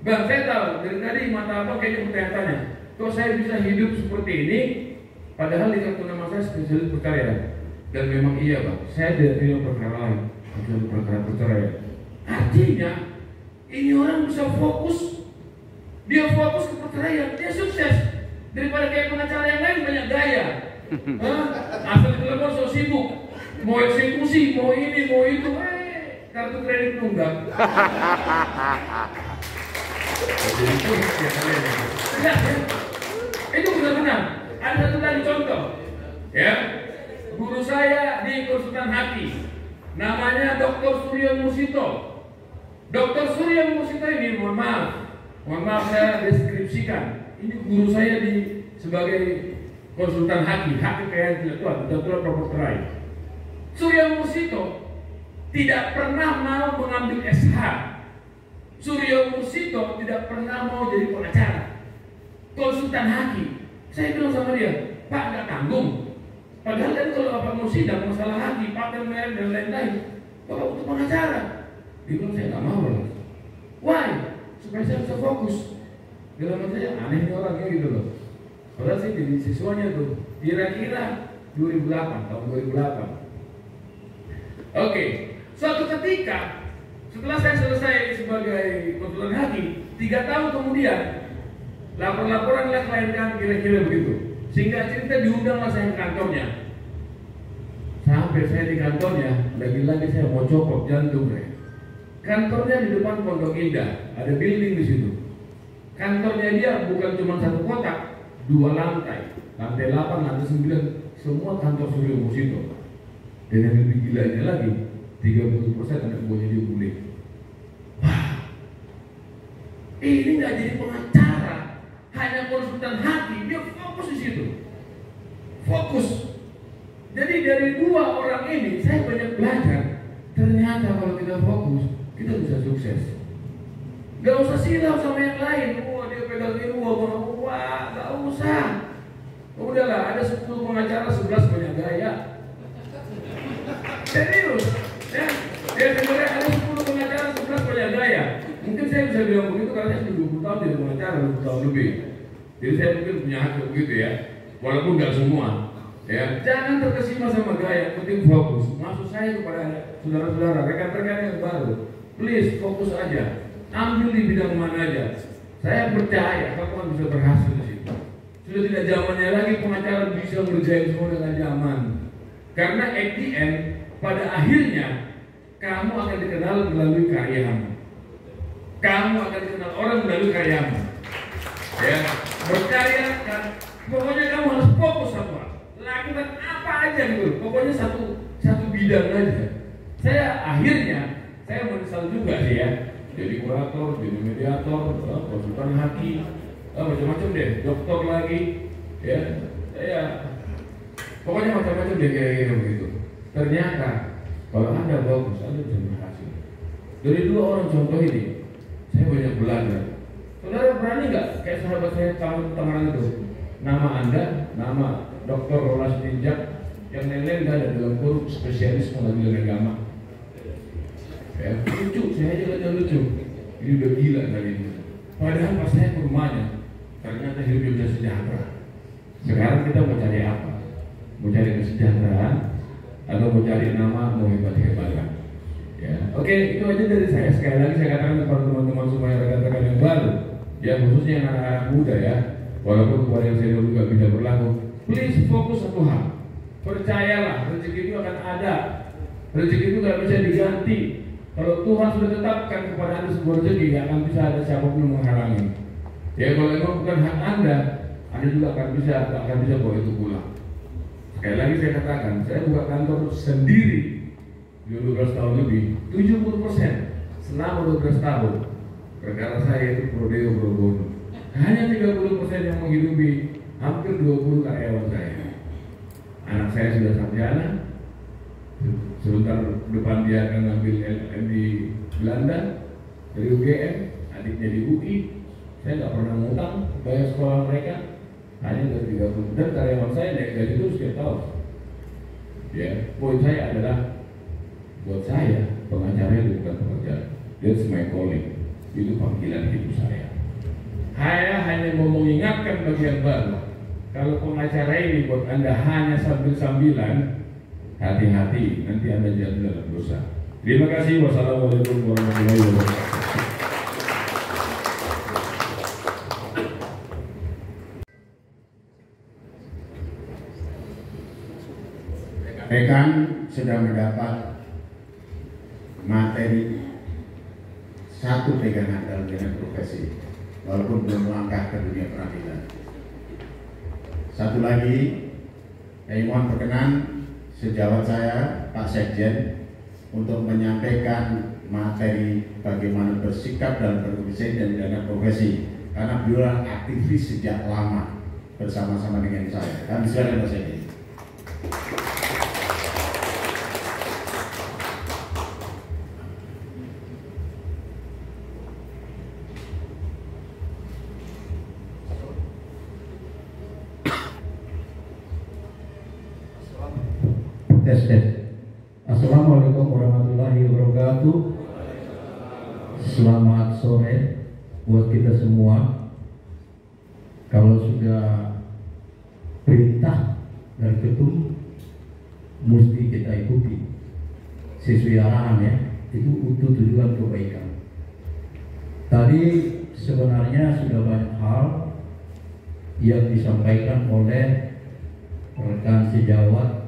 Bang, saya tahu dari tadi mata abang kayaknya bertanya-tanya, kok saya bisa hidup seperti ini, padahal di kartu nama saya spesialis perceraian. Dan memang iya Bang, saya tidak terima perkara lain, kecuali perkara perceraian. Artinya, ini orang bisa fokus, dia fokus ke perceraian, dia sukses. Daripada kayak pengacara yang lain banyak gaya. Asal telepon so sibuk, mau eksekusi, mau ini, mau itu, kartu kredit tunggang. Itu benar-benar. Ada satu lagi contoh, ya. Guru saya di konsultan haki, namanya Dr. Surya Musito. Dr. Surya Musito ini, mohon maaf saya deskripsikan. Ini guru saya sebagai konsultan haki kekayaan intelektual, betul properti right. Surya Musito tidak pernah mau mengambil SH. Suryo Musito tidak pernah mau jadi pengacara, konsultan hakim. Saya bilang sama dia, Pak nggak tanggung. Padahal kan kalau Bapak mau sidang masalah hakim, pakai merek dan lain-lain, Bapak butuh pengacara. Dia bilang saya nggak mau loh. Why? Supaya saya bisa fokus. Dalam saya aneh nih orangnya gitu loh. Padahal saya jadi siswanya tuh kira-kira 2008, tahun 2008. Oke, suatu ketika setelah saya selesai sebagai konsultan hakim, 3 tahun kemudian laporan-laporanlah klien kami kira-kira begitu. Sehingga cerita diundanglah saya ke kantornya. Sampai saya di kantornya, lagi-lagi saya mau copot jantung saya. Kantornya di depan Pondok Indah, ada building di situ. Kantornya dia bukan cuma 1 kotak, 2 lantai, lantai 8, lantai 9, semua kantor Suryo Musito. Dan yang lebih gilanya lagi, 30% anak buahnya dia boleh. Wah, ini nggak jadi pengacara, hanya konsultan hakim, dia fokus di situ. Fokus. Jadi dari 2 orang ini saya banyak belajar. Ternyata kalau kita fokus, kita bisa sukses. Gak usah silau sama yang lain. Wah dia pegang ini, wah gak usah. Udahlah, ada 10 pengacara, 11 banyak gaya. Serius, ya. Dia sebenarnya ada 10 pengacara, 11 banyak gaya. Mungkin saya bisa bilang begitu karena saya sudah 20 tahun jadi pengacara, 20 tahun lebih. Jadi saya mungkin punya hak begitu ya. Walaupun gak semua. Ya, jangan terkesima sama gaya, penting fokus. Maksud saya kepada saudara-saudara, rekan-rekan yang baru, please fokus aja. Ambil di bidang mana aja. Saya percaya kamu akan bisa berhasil di situ. Sudah tidak zamannya lagi pengacara bisa ngerjain semua dengan zaman. Karena at the end, pada akhirnya kamu akan dikenal melalui karyamu. Kamu akan dikenal orang melalui karyamu. Ya, berkarya kan. Pokoknya kamu harus fokus sama. Lakukan apa aja gitu. Pokoknya satu bidang aja. Saya akhirnya menyesal juga sih ya. Jadi kurator, jadi mediator, konsultan hakim, macam-macam deh, dokter lagi, ya, pokoknya macam-macam deh kira-kira begitu. Ternyata kalau Anda bagus, Anda bisa berhasil. Dari 2 orang contoh ini, saya banyak belajar. Saudara berani nggak kayak sahabat saya Tangerang itu? Nama Anda, nama Dr. Rolas Ninjak, yang lain-lain nggak ada dalam grup spesialis pengadilan agama. Ya, lucu, saya aja gak lucu. Ini udah gila kali ini. Padahal pas saya ke rumahnya, ternyata hidupnya udah sejahtera. Sekarang kita mau cari apa? Mau cari kesejahteraan atau mau cari nama, mau hebat-hebatan? Ya, oke, itu aja dari saya. Sekali lagi saya katakan kepada teman-teman semua rekan-rekan yang baru, ya khususnya yang anak-anak muda ya. Walaupun kepada yang senior juga bisa berlaku. Please fokus satu hal. Percayalah, rezeki itu akan ada. Rezeki itu gak bisa diganti. Kalau Tuhan sudah tetapkan kepada Anda sebuah rezeki, gak akan bisa ada siapapun yang menghalangi. Ya kalau memang bukan hak Anda juga akan bisa bawa itu pulang. Sekali lagi saya katakan, saya buka kantor sendiri 12 tahun lebih, 70% selama 12 tahun. Perkara saya itu pro deo pro bono. Hanya 30% yang menghidupi hampir 20 karyawan saya. Anak saya sudah sarjana. Sebentar depan dia akan ngambil LLM di Belanda dari UGM, adiknya di UI. Saya nggak pernah ngutang bayar sekolah mereka, hanya dari 30. Dan karyawan saya naik gaji terus setiap tahun. Ya, poin saya adalah buat saya pengacara itu bukan pekerjaan. That's my calling. Itu panggilan hidup saya. Saya hanya mau mengingatkan bagi yang baru, kalau pengacara ini buat Anda hanya sambil-sambilan, hati-hati, nanti Anda jatuh dalam dosa. Terima kasih. Wassalamualaikum warahmatullahi wabarakatuh. Rekan sudah mendapat materi satu pegangan dalam bidang profesi, walaupun belum melangkah ke dunia peradilan. Satu lagi, saya mohon berkenan sejawat saya Pak Sekjen untuk menyampaikan materi bagaimana bersikap dalam berprofesi dan bidang profesi, karena beliau aktivis sejak lama bersama-sama dengan saya. Kami silakan Pak Sekjen. tes. Assalamualaikum warahmatullahi wabarakatuh. Selamat sore buat kita semua. Kalau sudah perintah dari ketum, mesti kita ikuti sesuai arahan ya. Itu untuk tujuan kebaikan. Tadi sebenarnya sudah banyak hal yang disampaikan oleh rekan sejawat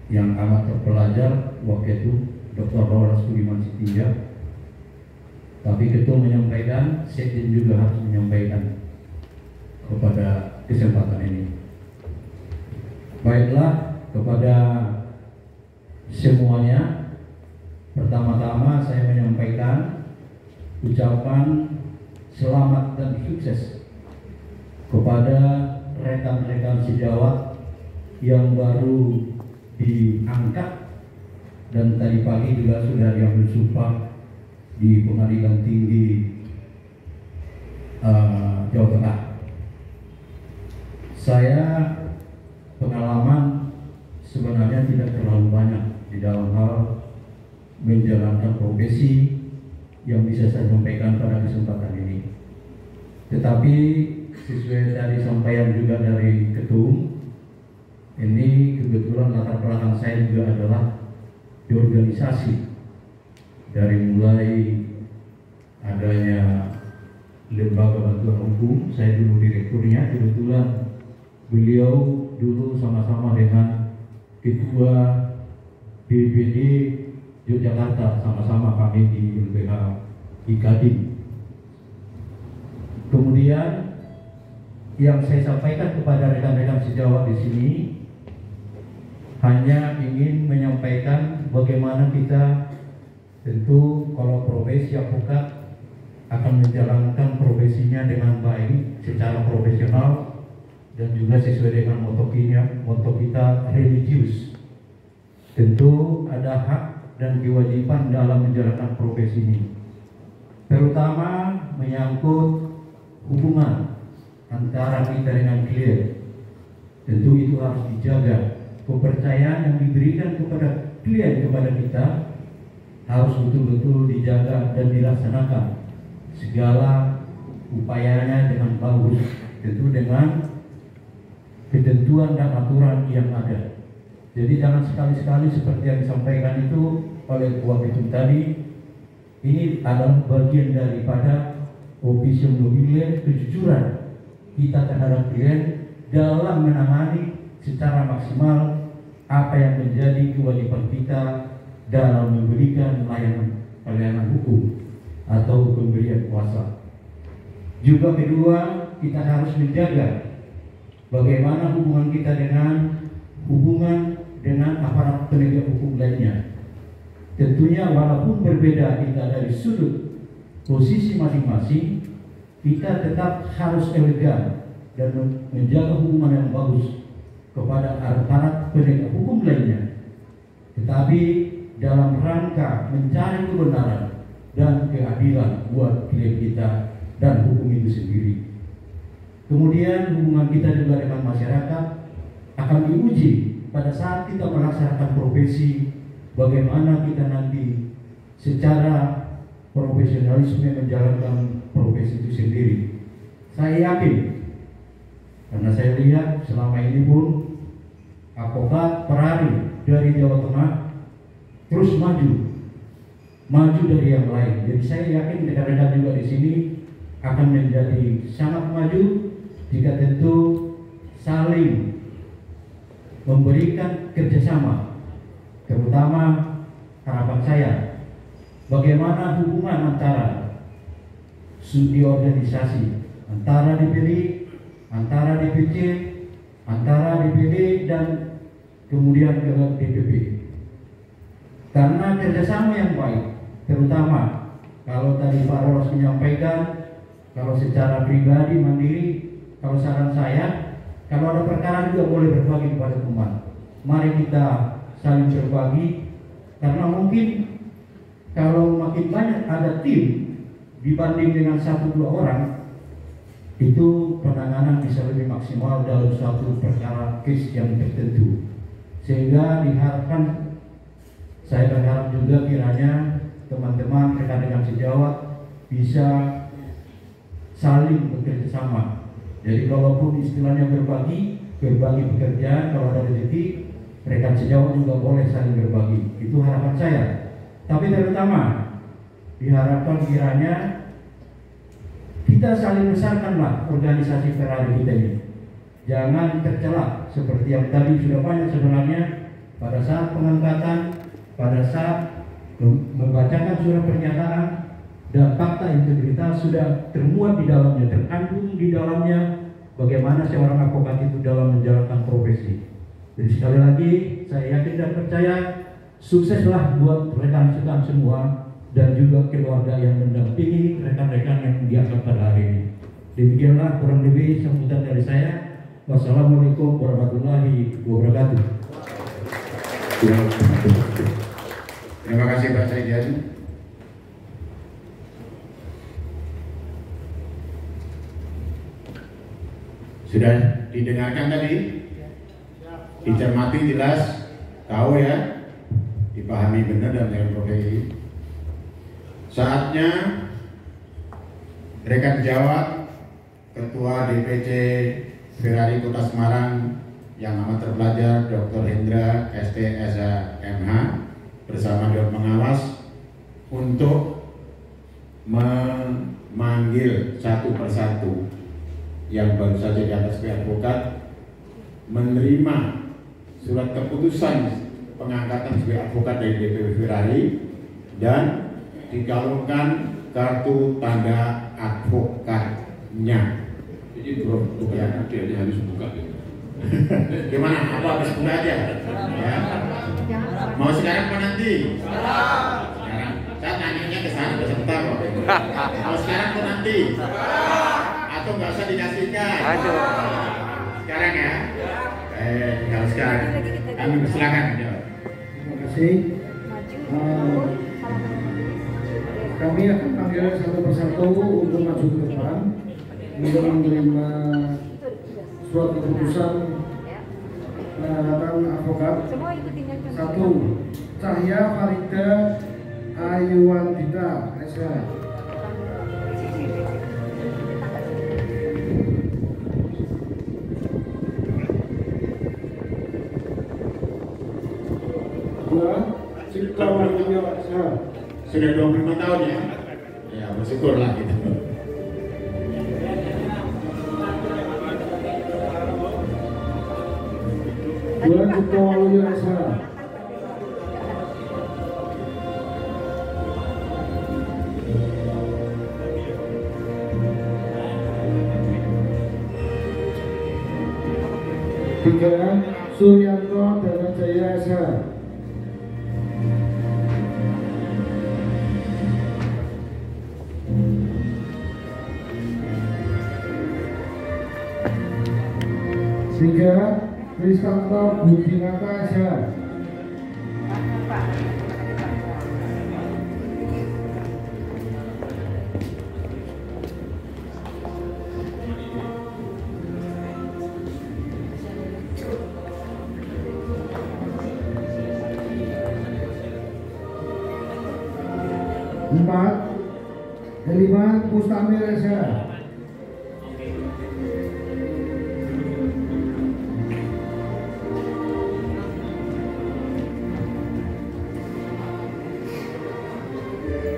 yang amat terpelajar waktu itu Dr. Rolas Budiman Sitija. Tapi ketua menyampaikan, sekjen juga harus menyampaikan kepada kesempatan ini. Baiklah, kepada semuanya, pertama-tama saya menyampaikan ucapan selamat dan sukses kepada rekan-rekan sejawat yang baru diangkat dan tadi pagi juga sudah diambil sumpah di Pengadilan Tinggi Jawa Tengah. Saya pengalaman sebenarnya tidak terlalu banyak di dalam hal menjalankan profesi yang bisa saya sampaikan pada kesempatan ini. Tetapi sesuai dari sampaian juga dari ketum, ini kebetulan latar belakang saya juga adalah di organisasi. Dari mulai adanya lembaga bantuan hukum, saya dulu direkturnya, kebetulan beliau dulu sama-sama dengan ketua DPD Yogyakarta, sama-sama kami di LBH IKADIM. Kemudian yang saya sampaikan kepada rekan-rekan sejawat di sini hanya ingin menyampaikan bagaimana kita tentu kalau profesi advokat akan menjalankan profesinya dengan baik secara profesional dan juga sesuai dengan moto kita religius. Tentu ada hak dan kewajiban dalam menjalankan profesi ini, terutama menyangkut hubungan antara kita dengan klien. Tentu itu harus dijaga. Kepercayaan yang diberikan kepada klien kepada kita harus betul-betul dijaga dan dilaksanakan segala upayanya dengan bagus, tentu dengan ketentuan dan aturan yang ada. Jadi jangan sekali-sekali seperti yang disampaikan itu oleh Ketua Ketum tadi, ini adalah bagian daripada officium nobile, kejujuran kita terhadap klien dalam menangani secara maksimal apa yang menjadi kewajiban kita dalam memberikan pelayanan hukum atau pemberian kuasa. Juga kedua, kita harus menjaga bagaimana hubungan kita dengan aparat penegak hukum lainnya. Tentunya walaupun berbeda kita dari sudut posisi masing-masing, kita tetap harus elegan dan menjaga hubungan yang bagus kepada aparat penegak hukum lainnya. Tetapi dalam rangka mencari kebenaran dan keadilan buat klien kita dan hukum itu sendiri. Kemudian hubungan kita juga dengan masyarakat akan diuji pada saat kita melaksanakan profesi, bagaimana kita nanti secara profesionalisme menjalankan profesi itu sendiri. Saya yakin, karena saya lihat selama ini pun advokat per hari dari Jawa Tengah terus maju dari yang lain. Jadi saya yakin rekan-rekan juga di sini akan menjadi sangat maju jika tentu saling memberikan kerjasama. Terutama harapan saya, bagaimana hubungan antara studi organisasi, antara DPD, antara DPC, antara DPD dan kemudian ke DPP. Karena kerjasama yang baik, terutama kalau tadi Pak Rolas menyampaikan, kalau secara pribadi mandiri, kalau saran saya, kalau ada perkara juga boleh berbagi kepada teman. Mari kita saling berbagi, karena mungkin kalau makin banyak ada tim dibanding dengan 1-2 orang, itu penanganan bisa lebih maksimal dalam suatu perkara case yang tertentu. sehingga diharapkan, saya berharap juga kiranya teman-teman rekan-rekan sejawat bisa saling bekerja sama. Jadi kalaupun istilahnya berbagi pekerjaan, kalau ada rezeki, rekan sejawat juga boleh saling berbagi. Itu harapan saya. Tapi terutama diharapkan kiranya kita saling besarkanlah organisasi Ferrari kita ini. Jangan tercela seperti yang tadi sudah banyak sebenarnya pada saat pengangkatan, pada saat membacakan surat pernyataan dan fakta integritas sudah termuat di dalamnya, terkandung di dalamnya bagaimana seorang advokat itu dalam menjalankan profesi. Jadi sekali lagi saya yakin dan percaya sukseslah buat rekan-rekan semua dan juga keluarga yang mendampingi rekan-rekan yang diangkat pada hari ini. Demikianlah kurang lebih sambutan dari saya. Wassalamualaikum warahmatullahi wabarakatuh. Terima kasih Pak Saidian. Sudah didengarkan tadi? Dicermati jelas, tahu ya, dipahami benar dan dengan profesi. Saatnya rekan sejawat Ketua DPC Ferrari Kota Semarang yang amat terpelajar Dr. Hendra STSH MH bersama Dewan Pengawas untuk memanggil satu persatu yang baru saja di atas advokat menerima surat keputusan pengangkatan sebagai advokat dari DPW Ferrari dan dikalungkan kartu tanda advokatnya. Jadi bukan dia harus buka gitu. Gimana? Apa harus buka aja? Ya. Mau sekarang apa nanti? Sekarang. Saya tanyanya ke sana sebentar kok. Mau sekarang apa nanti? Atau nggak usah dikasihkan? Sekarang ya. Kalau sekarang. Kami persilakan. Terima kasih. Kami akan panggil satu persatu untuk maju ke depan untuk menerima surat keputusan pengangkatan advokat. Satu, Cahya Farida Ayuwandita SH. Dua, Cipta Waluyo SH. Sudah 25 tahun ya? Ya bersyukurlah gitu. Dua, Cipta Waluyo SH. Tiga, Suryanto Danajaya SH. Tiga, Tristanto Budinata SH. Empat, Heliman Mustamir SH.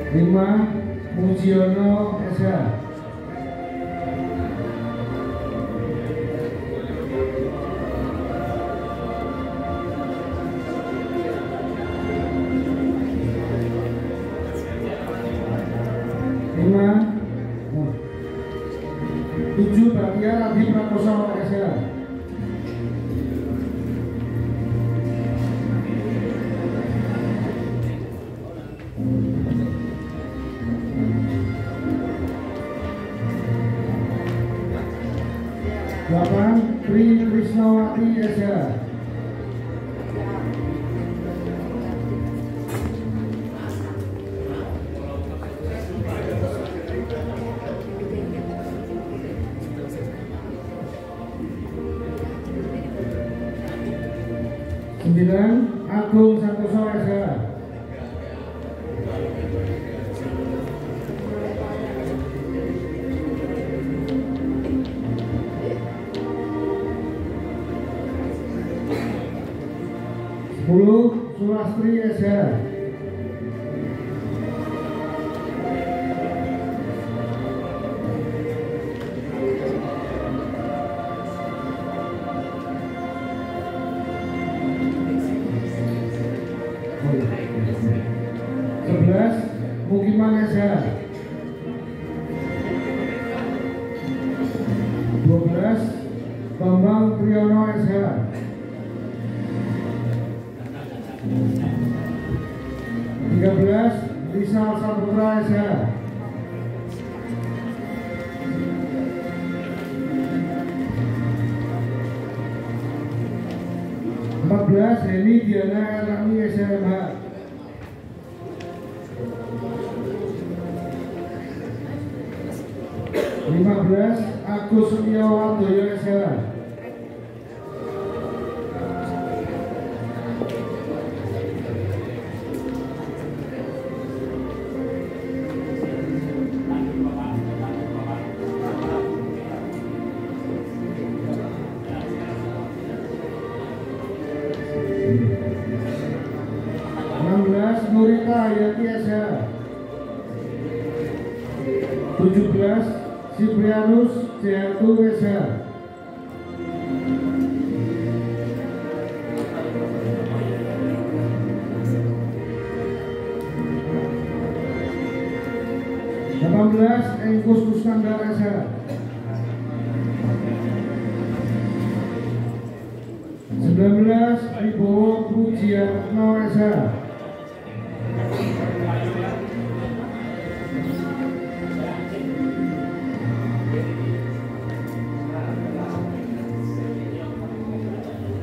Lima, Mujiono SH. Tujuh, Batia Adi Prakoso SH. Delapan, Tri Krisnawati SH. 9 Agung Santoso SH. 10 Sulastri SH. 11 Mukiman SH. 12 Bambang Triyono SH. 13 Rizal Saputra SH. 14 Heni Diana Rani SMH. 15 Agus Setiawandoyo SH. 16 Nurita Hayati SH. 17 Siprianus Jayantu SH. 18 Engkus Kusnandar SH. 19 Wibowo Pujiatno SH.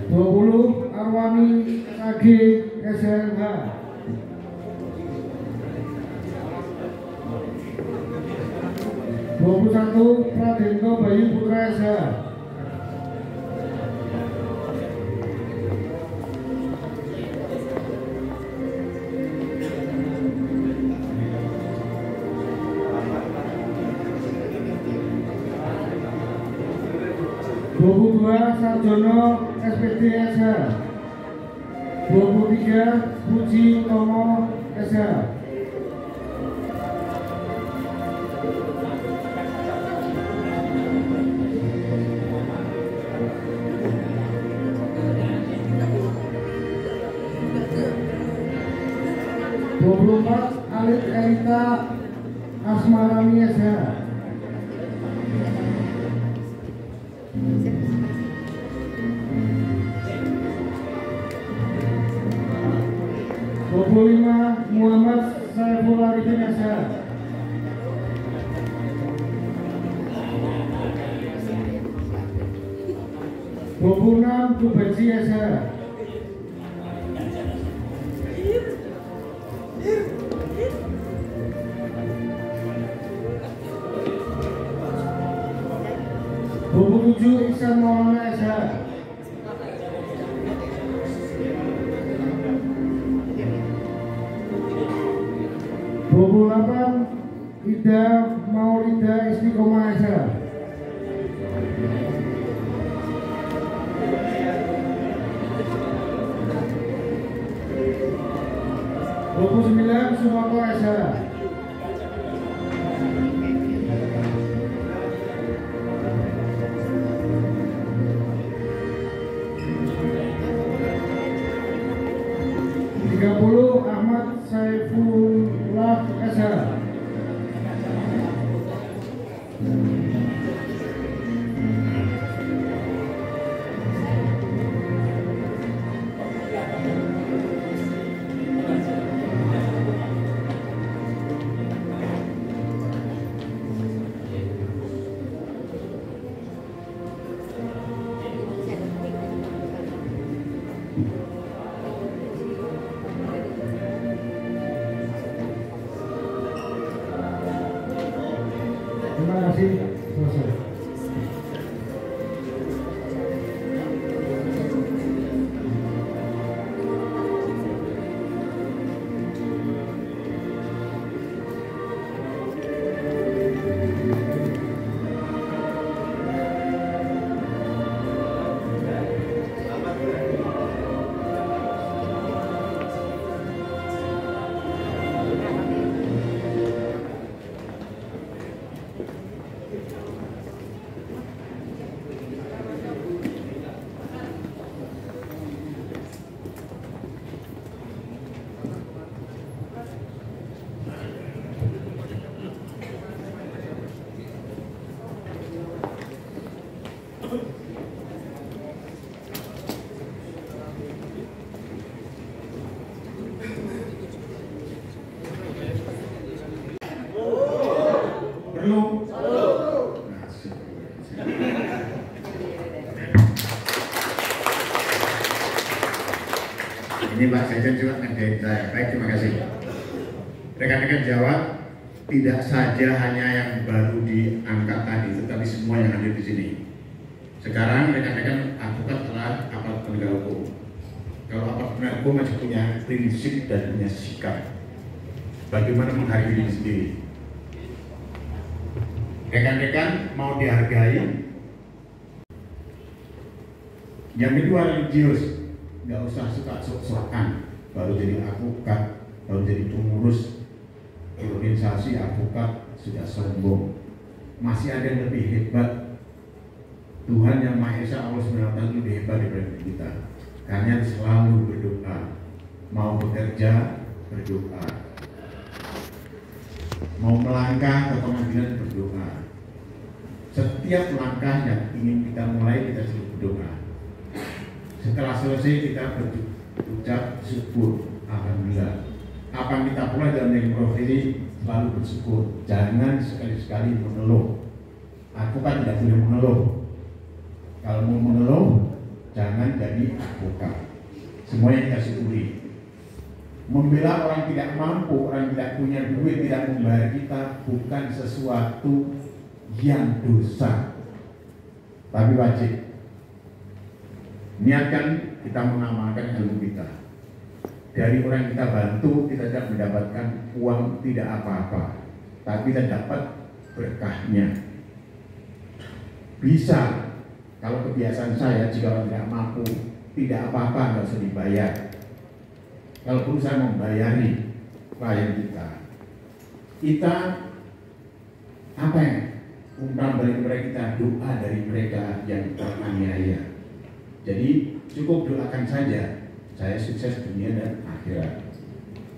20 Arwani SAG SLH. 21 Pradento Bayu Putra SH. 22 Sarjono SPD SH. 23 Puji Utomo SH. 24 Alit Erita Asmarani SH. 25 Muhammad Saiful Arifin SH. 26 Kubensi SH. 27 Ihsan Maulana SH. 28 Ida Maulida Istiqomah SH. 29 Sumoto SH. 30 Ahmad Saifullah SH. 18 Ini Pak Sekjen juga ngerjain saya. Baik, terima kasih. Rekan-rekan jawab, tidak saja hanya yang baru diangkat tadi, tetapi semua yang hadir di sini. Sekarang rekan-rekan advokat adalah aparat penegak hukum. Kalau aparat penegak hukum masih punya prinsip dan punya sikap bagaimana menghargai diri sendiri. Rekan-rekan mau dihargai. Yang kedua, religius. Nggak usah suka sok-sokan baru jadi advokat, baru jadi pengurus organisasi advokat sudah sombong. Masih ada yang lebih hebat. Tuhan yang Maha Esa Allah SWT lebih hebat daripada kita. Karena selalu berdoa, mau bekerja berdoa, mau melangkah ke pengadilan berdoa. Setiap langkah yang ingin kita mulai kita selalu berdoa. Setelah selesai kita berucap syukur, alhamdulillah. Apa yang kita mulai dalam yang ini selalu bersyukur. Jangan sekali-sekali mengeluh. Advokat tidak boleh mengeluh. Kalau mau mengeluh, jangan jadi advokat. Semuanya kita syukuri. Membela orang tidak mampu, orang tidak punya duit, tidak membayar kita bukan sesuatu yang dosa, tapi wajib. Niatkan kita mengamalkan ilmu kita. Dari orang yang kita bantu, kita tidak mendapatkan uang tidak apa-apa, tapi kita dapat berkahnya. Bisa, kalau kebiasaan saya, jika orang tidak mampu, tidak apa-apa, nggak usah dibayar. Kalau perlu saya membayari klien kita apa ya? Umpan balik mereka kita, doa dari mereka yang teraniaya. Jadi cukup doakan saja, saya sukses dunia dan akhirat.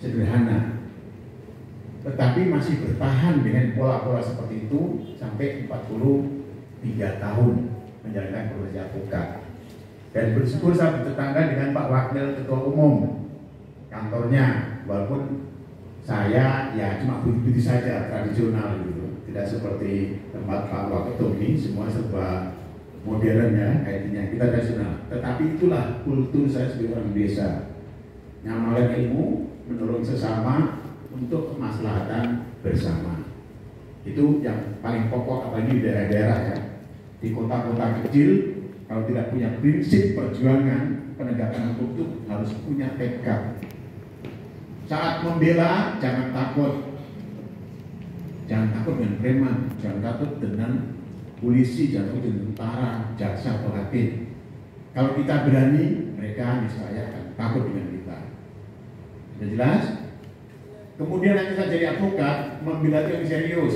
Sederhana, tetapi masih bertahan dengan pola-pola seperti itu sampai 43 tahun menjalankan profesi advokat. Dan bersyukur saya bertetangga dengan Pak Wakil Ketua Umum kantornya, walaupun saya ya cuma putih-putih saja, tradisional gitu, tidak seperti tempat Pak Wakil ini semua serba modern ya, kayaknya kita tradisional. Tetapi itulah kultur saya sebagai orang desa, ngamalkan ilmu, menolong sesama untuk kemaslahatan bersama. Itu yang paling pokok, apalagi di daerah-daerah ya. Di kota-kota kecil, kalau tidak punya prinsip perjuangan penegakan hukum itu harus punya tekad. Saat membela, jangan takut. Jangan takut dengan preman, jangan takut dengan polisi, jangan takut dengan tentara, jaksa atau hakim. Kalau kita berani, mereka misalnya akan takut dengan kita. Sudah jelas? Kemudian nanti kita jadi advokat, membela itu yang serius.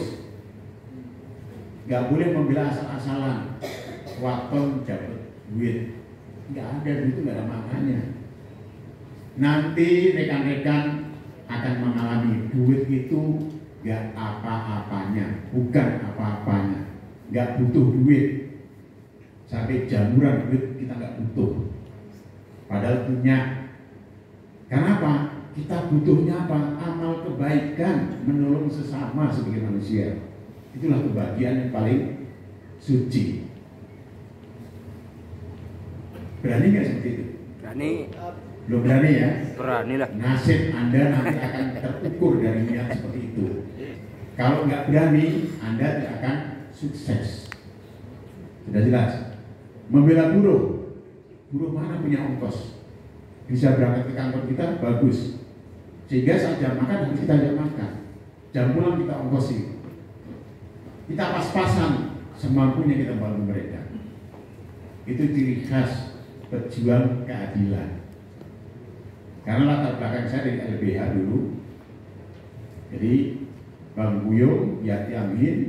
Gak boleh membela asal-asalan, waton dapat duit. Gak ada duit itu, gak ada maknanya. Nanti rekan-rekan akan mengalami duit itu gak apa-apanya, bukan apa-apanya. Gak butuh duit, sampai jamuran duit kita gak butuh. Padahal punya. Kenapa? Kita butuhnya apa? Amal kebaikan, menolong sesama sebagai manusia. Itulah kebahagiaan yang paling suci. Berani nggak seperti itu? Berani. Belum berani ya? Berani lah. Nasib Anda nanti akan terukur dari niat seperti itu. Kalau nggak berani, Anda tidak akan sukses. Sudah jelas? Membela buruh. Buruh mana punya ongkos? Bisa berangkat ke kantor kita, bagus. Sehingga saat jam makan, harus kita jam makan. Jam pulang kita ongkosi. Kita pas-pasan, semampunya kita bantu mereka. Itu ciri khas pejuang keadilan. Karena latar belakang saya dari LBH dulu. Jadi Bang Buyo, Yati Amin,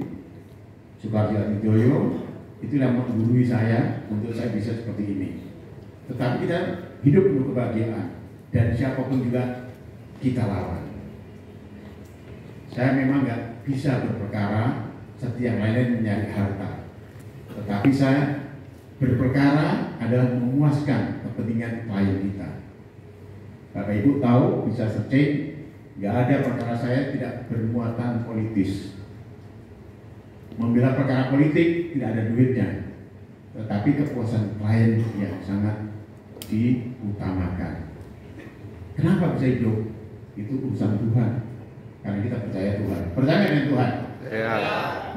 Soekarjo Atmojo, itu yang menggurui saya untuk saya bisa seperti ini. Tetapi kita hidup penuh kebahagiaan dan siapapun juga kita lawan. Saya memang nggak bisa berperkara seperti yang lain mencari harta, tetapi saya berperkara adalah memuaskan kepentingan klien kita. Bapak Ibu tahu, bisa searching, nggak ada perkara saya tidak bermuatan politis. Membela perkara politik tidak ada duitnya, tetapi kepuasan klien yang sangat diutamakan. Kenapa bisa hidup? Itu urusan Tuhan. Karena kita percaya Tuhan. Percaya dengan Tuhan? Ya.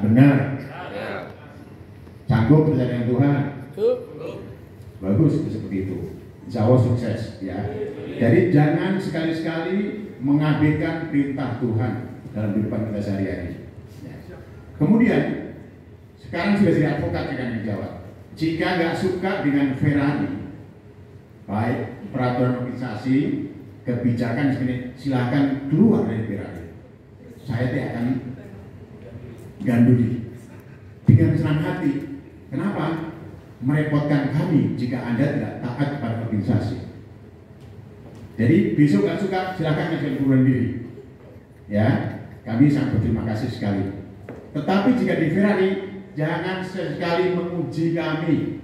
Benar. Ya. Sanggup percaya dengan Tuhan? Bagus, seperti itu. Insya Allah sukses ya. Jadi jangan sekali-sekali mengabaikan perintah Tuhan dalam kehidupan kita sehari-hari. Kemudian sekarang sudah jadi advokat yang dijawab. Jika nggak suka dengan Ferrari, baik peraturan organisasi, kebijakan seperti silakan keluar dari Ferrari. Saya tidak akan ganduli dengan senang hati. Kenapa? Merepotkan kami jika Anda tidak taat kepada organisasi. Jadi besok nggak suka silakan keluar diri. Ya, kami sangat berterima kasih sekali. Tetapi jika di Ferrari, jangan sekali menguji kami.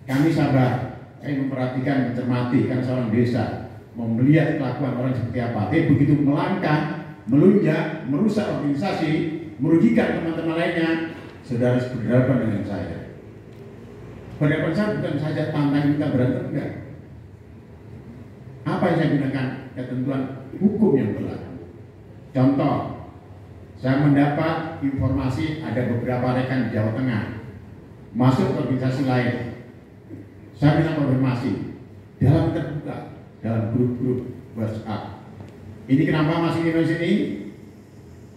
Kami sabar. Saya memperhatikan, mencermati, karena seorang desa mau melihat kelakuan orang seperti apa. Tapi begitu melangkah, melunjak, merusak organisasi, merugikan teman-teman lainnya, saudara harus berhadapan dengan saya. Berhadapan saya bukan saja tantang kita berantem, enggak. Apa yang saya gunakan? Ketentuan hukum yang berlaku. Contoh, saya mendapat informasi ada beberapa rekan di Jawa Tengah masuk ke organisasi lain. Saya minta konfirmasi dalam terbuka, dalam grup-grup WhatsApp. Ini kenapa masih di sini?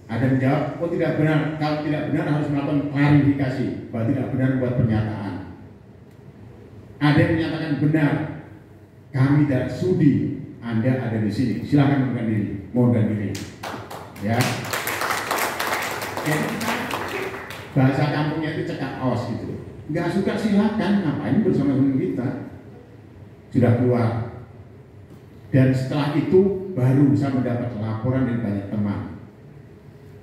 Ada yang menjawab, oh tidak benar. Kalau tidak benar harus melakukan klarifikasi bahwa tidak benar buat pernyataan. Ada yang menyatakan benar. Kami tidak sudi Anda ada di sini. Silakan mengundurkan diri. Ya. Bahasa kampungnya itu cekak awas gitu. Nggak suka silakan, ngapain bersama-sama kita. Sudah keluar. Dan setelah itu baru bisa mendapat laporan dari banyak teman.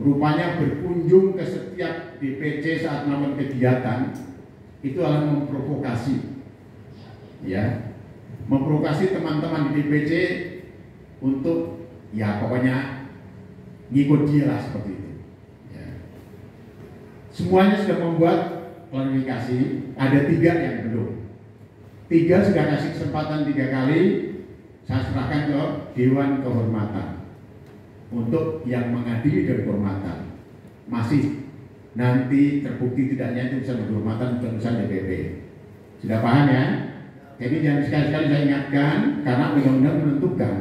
Rupanya berkunjung ke setiap DPC saat melakukan kegiatan itu adalah memprovokasi. Ya, memprovokasi teman-teman di DPC untuk ya pokoknya ngikut dia lah seperti itu. Ya. Semuanya sudah membuat klarifikasi, ada 3 yang belum. 3 sudah kasih kesempatan 3 kali, saya serahkan ke Dewan Kehormatan untuk yang mengadili dari kehormatan. Masih nanti terbukti tidaknya itu bisa kehormatan urusan DPP. Sudah paham ya? Jadi jangan sekali-sekali saya ingatkan, karena undang-undang menentukan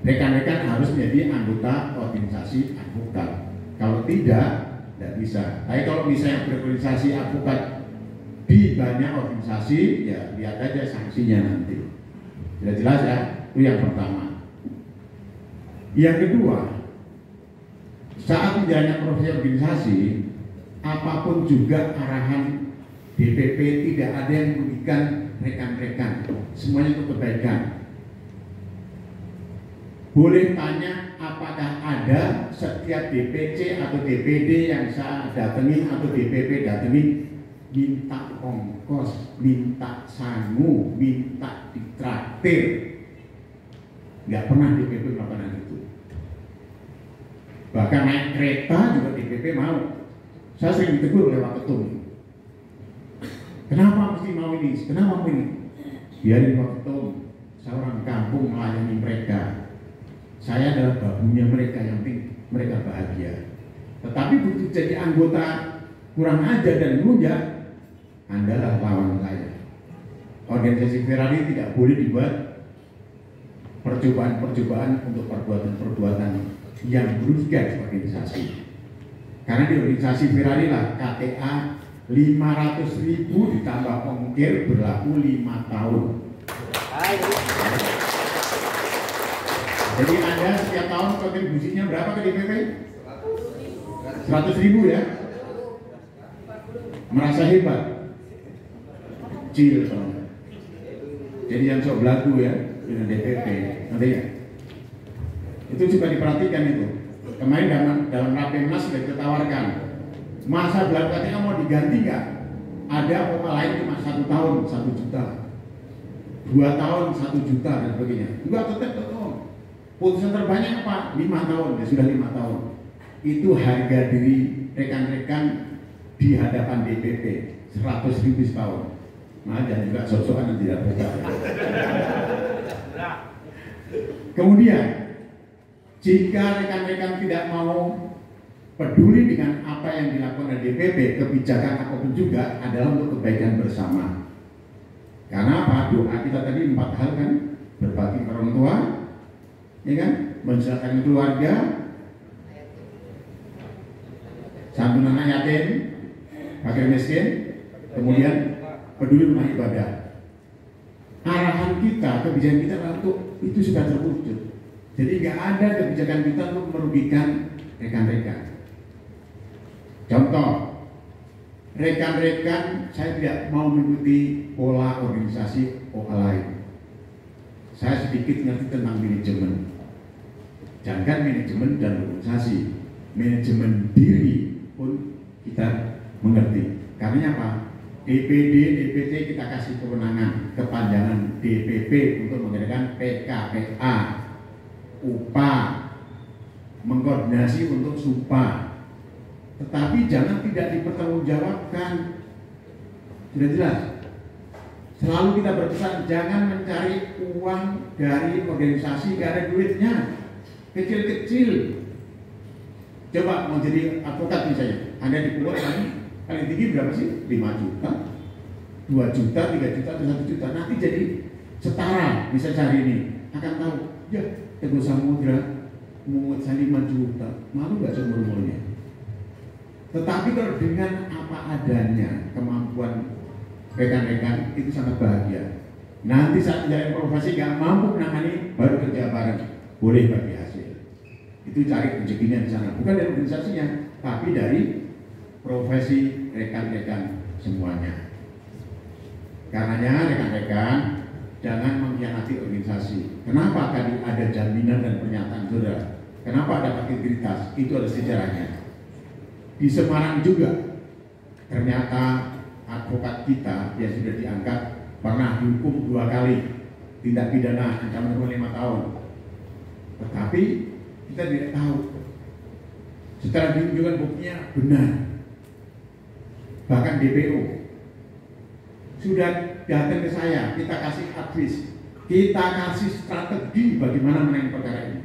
rekan-rekan harus menjadi anggota organisasi advokat. Kalau tidak bisa. Tapi kalau misalnya berorganisasi advokat di banyak organisasi, ya lihat aja sanksinya nanti. Sudah jelas ya? Itu yang pertama. Yang kedua, saat menjalankan profesi organisasi, apapun juga arahan DPP tidak ada yang merugikan rekan-rekan, semuanya untuk kebaikan. Boleh tanya apakah ada setiap DPC atau DPD yang saya datengin atau DPP datengin minta ongkos, minta sangu, minta ditraktir. Nggak pernah DPP melakukan itu. Bahkan naik kereta juga DPP mau. Saya sering ditegur oleh Pak Ketum. Kenapa mesti mau ini? Kenapa mau ini? Biarin Pak Ketum, saya orang kampung melayani mereka. Saya adalah babunya mereka, yang penting mereka bahagia. Tetapi begitu jadi anggota kurang ajar dan melunjak, Anda lah lawan saya. Organisasi Ferrari tidak boleh dibuat percobaan-percobaan untuk perbuatan-perbuatan yang merugikan organisasi. Karena di organisasi Ferrari lah KTA 500.000 ditambah ongkir berlaku 5 tahun. Jadi Anda setiap tahun kontribusinya berapa ke DPP? 100.000 ya? Merasa hebat? Kecil soalnya. Jadi yang sok belagu ya dengan DPP, nanti ya. Itu juga diperhatikan itu. Kemarin dalam Rapimnas sudah ditawarkan. Masa belagu KTA mau diganti nggak? Ada kota lain cuma 1 tahun 1 juta, 2 tahun 1 juta dan sebagainya. Enggak, tetap. Putusan terbanyak apa? 5 tahun, ya sudah 5 tahun. Itu harga diri rekan-rekan di hadapan DPP 100.000 setahun. Nah, jangan juga sok-sokan dan tidak buka. Kemudian, jika rekan-rekan tidak mau peduli dengan apa yang dilakukan oleh DPP, kebijakan apapun juga adalah untuk kebaikan bersama. Karena apa? Doa kita tadi 4 hal kan, berbakti ke orang tua, ya kan, mensejahterakan keluarga, santun anak yatim, fakir miskin, kemudian peduli rumah ibadah. Arahan kita, kebijakan kita untuk itu sudah terwujud. Jadi nggak ada kebijakan kita untuk merugikan rekan-rekan. Contoh, rekan-rekan saya tidak mau mengikuti pola organisasi OA lain. Saya sedikit ngerti tentang manajemen. Jangan manajemen dan organisasi, manajemen diri pun kita mengerti. Karena apa? DPD, DPT kita kasih kewenangan, kepanjangan DPP untuk mengerjakan PKPA, upah, mengkoordinasi untuk SUPA. Tetapi jangan tidak dipertanggungjawabkan. Sudah jelas. Selalu kita berpesan jangan mencari uang dari organisasi gak ada duitnya, kecil-kecil. Coba mau jadi advokat misalnya, Anda di Pulau paling tinggi berapa sih? 5 juta, 2 juta, 3 juta, 1 juta. Nanti jadi setara, bisa cari ini. Akan tahu, ya Teguh Samudra mengut saya 5 juta, malu gak seumur-umurnya? Tetapi kalau dengan apa adanya, kemampuan rekan-rekan itu sangat bahagia. Nanti saat menjalani profesi gak mampu menangani, baru kerja bareng, boleh bagi hasil. Itu cari rezekinya di sana, bukan dari organisasinya, tapi dari profesi rekan-rekan semuanya. Karenanya rekan-rekan jangan mengkhianati organisasi. Kenapa tadi ada jaminan dan pernyataan saudara? Kenapa ada integritas? Itu ada sejarahnya. Di Semarang juga ternyata advokat kita yang sudah diangkat pernah dihukum 2 kali tindak pidana ancaman 5 tahun. Tetapi kita tidak tahu setelah ditunjukkan buktinya benar. Bahkan DPO sudah datang ke saya, kita kasih advice, kita kasih strategi bagaimana menangani perkara ini,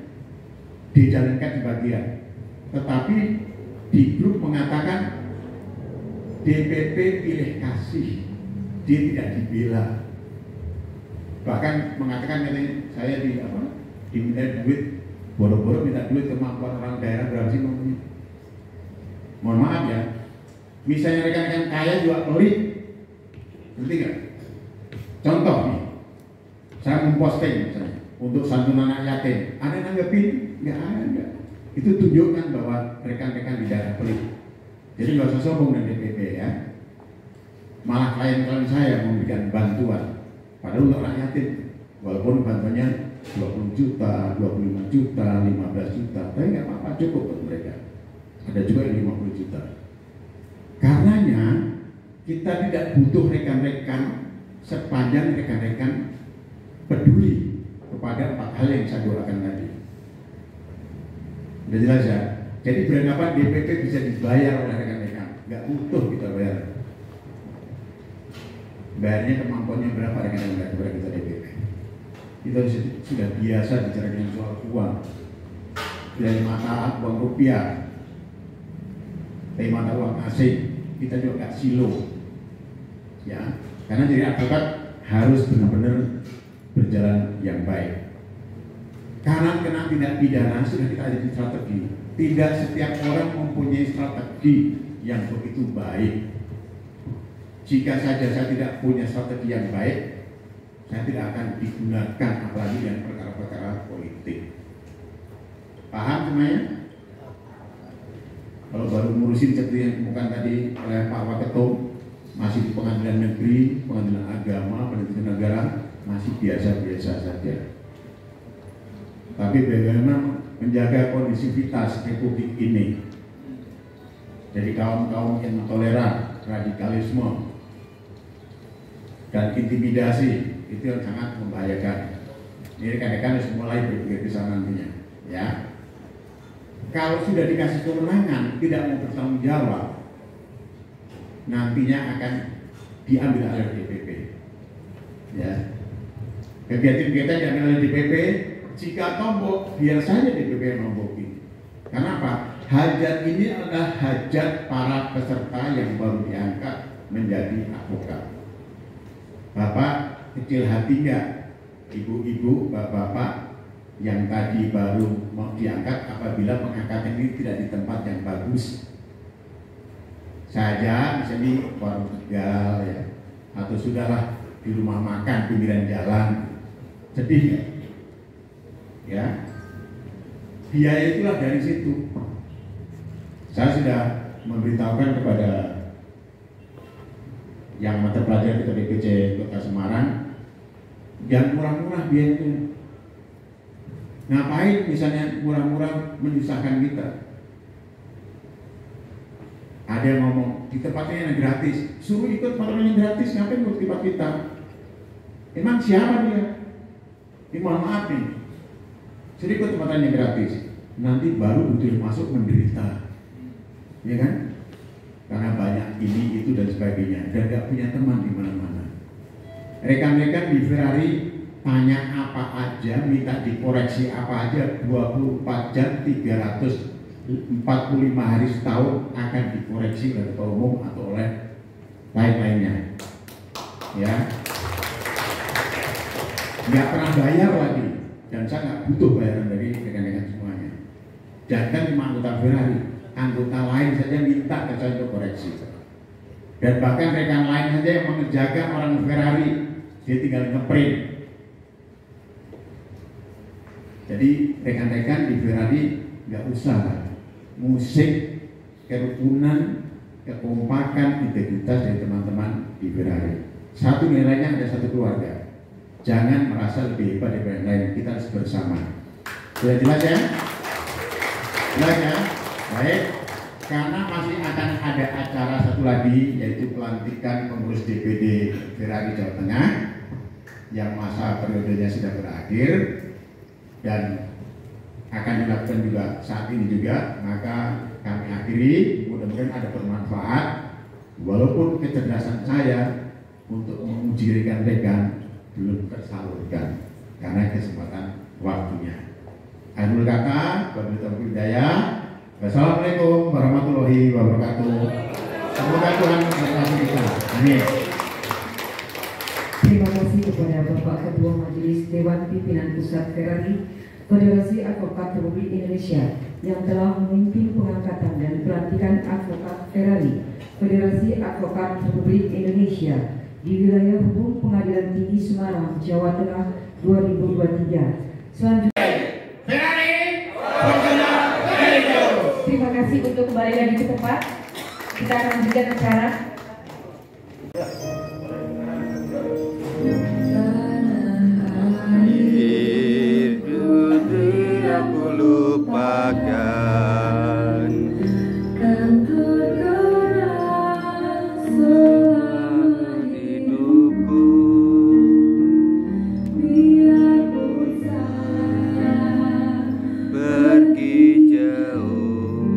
dijalankan di bagian. Tetapi di grup mengatakan DPP pilih kasih, dia tidak dibela. Bahkan mengatakan saya diminta duit, boro-boro minta duit kemampuan orang daerah berapa sih namanya? Mohon maaf ya, misalnya rekan-rekan kaya juga pelit, ngerti nggak? Contoh nih, saya memposting misalnya untuk santunan anak yatim, ada yang nanggepin? Nggak ada. Itu tunjukkan bahwa rekan-rekan di daerah pelit. Jadi nggak usah sombong dengan DPP ya. Malah klien-klien saya memberikan bantuan, padahal untuk anak yatim, walaupun bantuannya 20 juta, 25 juta, 15 juta, tapi nggak apa-apa, cukup untuk mereka. Ada juga yang 50 juta. Karenanya kita tidak butuh rekan-rekan sepanjang rekan-rekan peduli kepada 4 hal yang saya doakan tadi. Udah jelas ya? Jadi beranggapan DPP bisa dibayar oleh rekan-rekan, nggak butuh kita bayar. Bayarnya kemampuannya berapa rekan-rekan kepada kita DPP. Kita sudah biasa bicara dengan soal uang, dari mata uang rupiah, dari mata uang asing, kita juga gak silo, ya. Karena jadi advokat harus benar-benar berjalan yang baik. Karena kena tindak pidana sudah kita ada strategi. Tidak setiap orang mempunyai strategi yang begitu baik. Jika saja saya tidak punya strategi yang baik, saya tidak akan digunakan apalagi dengan perkara-perkara politik. Paham semuanya? Kalau baru ngurusin seperti yang bukan tadi oleh Pak Waketum, masih di pengadilan negeri, pengadilan agama, pengadilan negara, masih biasa-biasa saja. Tapi bagaimana menjaga kondisivitas republik ini? Jadi kaum-kaum yang toleran, radikalisme, dan intimidasi itu yang sangat membahayakan. Ini rekan-rekan harus mulai berpikir ke sana nantinya, ya. Kalau sudah dikasih kewenangan tidak mau bertanggung jawab, nantinya akan diambil oleh DPP, ya. Kegiatan-kegiatan yang oleh DPP, jika tombok, biar saja DPP yang nombokin. Kenapa? Hajat ini adalah hajat para peserta yang baru diangkat menjadi advokat. Bapak kecil hati nggak, ibu-ibu, bapak-bapak yang tadi baru mau diangkat apabila pengangkatan ini tidak di tempat yang bagus saja, misalnya warung Tegal ya, atau sudahlah di rumah makan pinggiran jalan, sedih ya. Biaya itulah dari situ. Saya sudah memberitahukan kepada yang mata pelajaran kita DPC Kota Semarang, yang murah-murah biayanya. Ngapain misalnya murah-murah menyusahkan kita? Ada yang ngomong di tempatnya yang gratis, suruh ikut patronan yang gratis, ngapain ikut tempat kita? Emang siapa dia? Ini mohon maaf nih, suruh ikut tempatan yang gratis, nanti baru betul masuk menderita, ya kan? Karena banyak ini, itu dan sebagainya, dan gak punya teman di mana-mana. Rekan-rekan di Ferrari tanya apa aja, minta dikoreksi apa aja, 24 jam 345 hari setahun akan dikoreksi oleh Ketua Umum atau oleh lain-lainnya. Ya, nggak pernah bayar lagi, dan saya nggak butuh bayaran dari rekan-rekan semuanya. Jangan cuma anggota Ferrari, anggota lain saja minta ke saya untuk koreksi. Dan bahkan rekan lain saja yang mengerjakan orang Ferrari, dia tinggal ngeprint. Jadi rekan-rekan di Ferrari nggak usah musik, kerukunan, kekompakan, integritas dari teman-teman di Ferrari. Satu nilainya ada satu keluarga. Jangan merasa lebih hebat daripada yang lain. Kita harus bersama. Sudah jelas ya? Jelas ya? Baik. Karena masih akan ada acara satu lagi, yaitu pelantikan pengurus DPD Ferrari Jawa Tengah yang masa periodenya sudah berakhir dan akan dilakukan juga saat ini juga. Maka kami akhiri, mudah-mudahan ada bermanfaat, walaupun kecerdasan saya untuk menguji rekan-rekan belum tersalurkan karena kesempatan waktunya. Akhirul kata, wabillahi taufiq hidayah. Wassalamualaikum warahmatullahi wabarakatuh. Semoga Tuhan memberkati kita. Amin. Terima kasih kepada Bapak Ketua Majelis Dewan Pimpinan Pusat Ferrari Federasi Advokat Republik Indonesia yang telah memimpin pengangkatan dan pelantikan advokat Ferrari Federasi Advokat Republik Indonesia di wilayah hukum Pengadilan Tinggi Semarang, Jawa Tengah 2023. Selanjutnya, Ferrari, terima kasih untuk kembali lagi ke tempat. Kita akan lanjutkan acara. Aku lupakan hidupku, pergi jauh,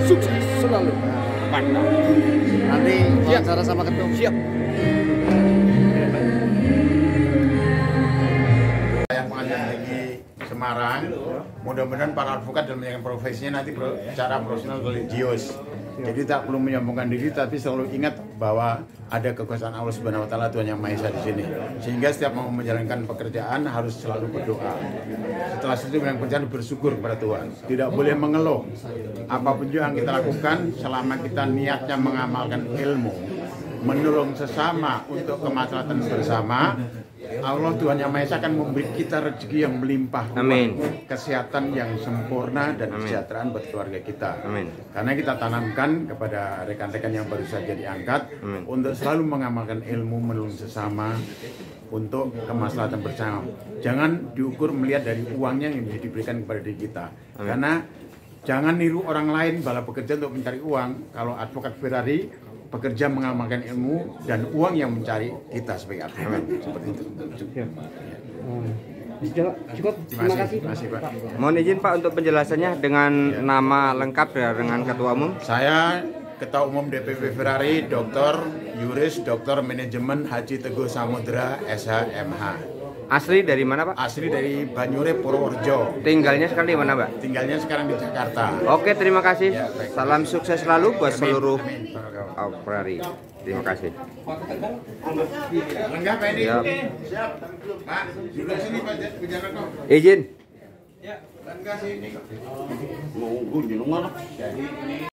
Sukses selalu. Mantap. Nanti wawancara sama ketua. Siap. Saya Pengadilan Tinggi Semarang, mudah-mudahan para advokat dalam menjalankan profesinya nanti secara profesional religius. Jadi tak perlu menyombongkan diri, tapi selalu ingat bahwa ada kekuasaan Allah Subhanahu Wa Taala, Tuhan Yang Maha Esa di sini. Sehingga setiap mau menjalankan pekerjaan harus selalu berdoa. Setelah itu dengan pekerjaan bersyukur kepada Tuhan. Tidak boleh mengeluh. Apapun juga yang kita lakukan, selama kita niatnya mengamalkan ilmu, menolong sesama untuk kemaslahatan bersama, Allah Tuhan Yang Maha Esa akan memberi kita rezeki yang melimpah, Amin. kesehatan yang sempurna dan kesejahteraan buat keluarga kita. Amin. Karena kita tanamkan kepada rekan-rekan yang baru saja diangkat untuk selalu mengamalkan ilmu, menolong sesama untuk kemaslahatan bersama. Jangan diukur melihat dari uangnya yang bisa diberikan kepada diri kita. Karena jangan niru orang lain bala bekerja untuk mencari uang. Kalau advokat Ferrari pekerja mengamalkan ilmu dan uang yang mencari kita sebagai advokat. Seperti itu. Cukup. Terima kasih Pak. Mohon izin Pak untuk penjelasannya dengan nama lengkap ya, dengan Ketua Umum. Saya Ketua Umum DPP Ferrari, Dr. Yuris, Dr. Manajemen Haji Teguh Samudra, SHMH. Asli dari mana Pak? Asli dari Banyure, Purworejo. Tinggalnya sekarang di mana Pak? Tinggalnya sekarang di Jakarta. Oke, terima kasih. Ya, baik. Salam sukses selalu buat Amin. seluruh Amin. Ferrari. Terima kasih. Lengkap ini? Siap. Siap. Pak, juga sini Pak, bicara kok. Izin. Ya, lengkap sini. Nunggu di rumah. Jadi ini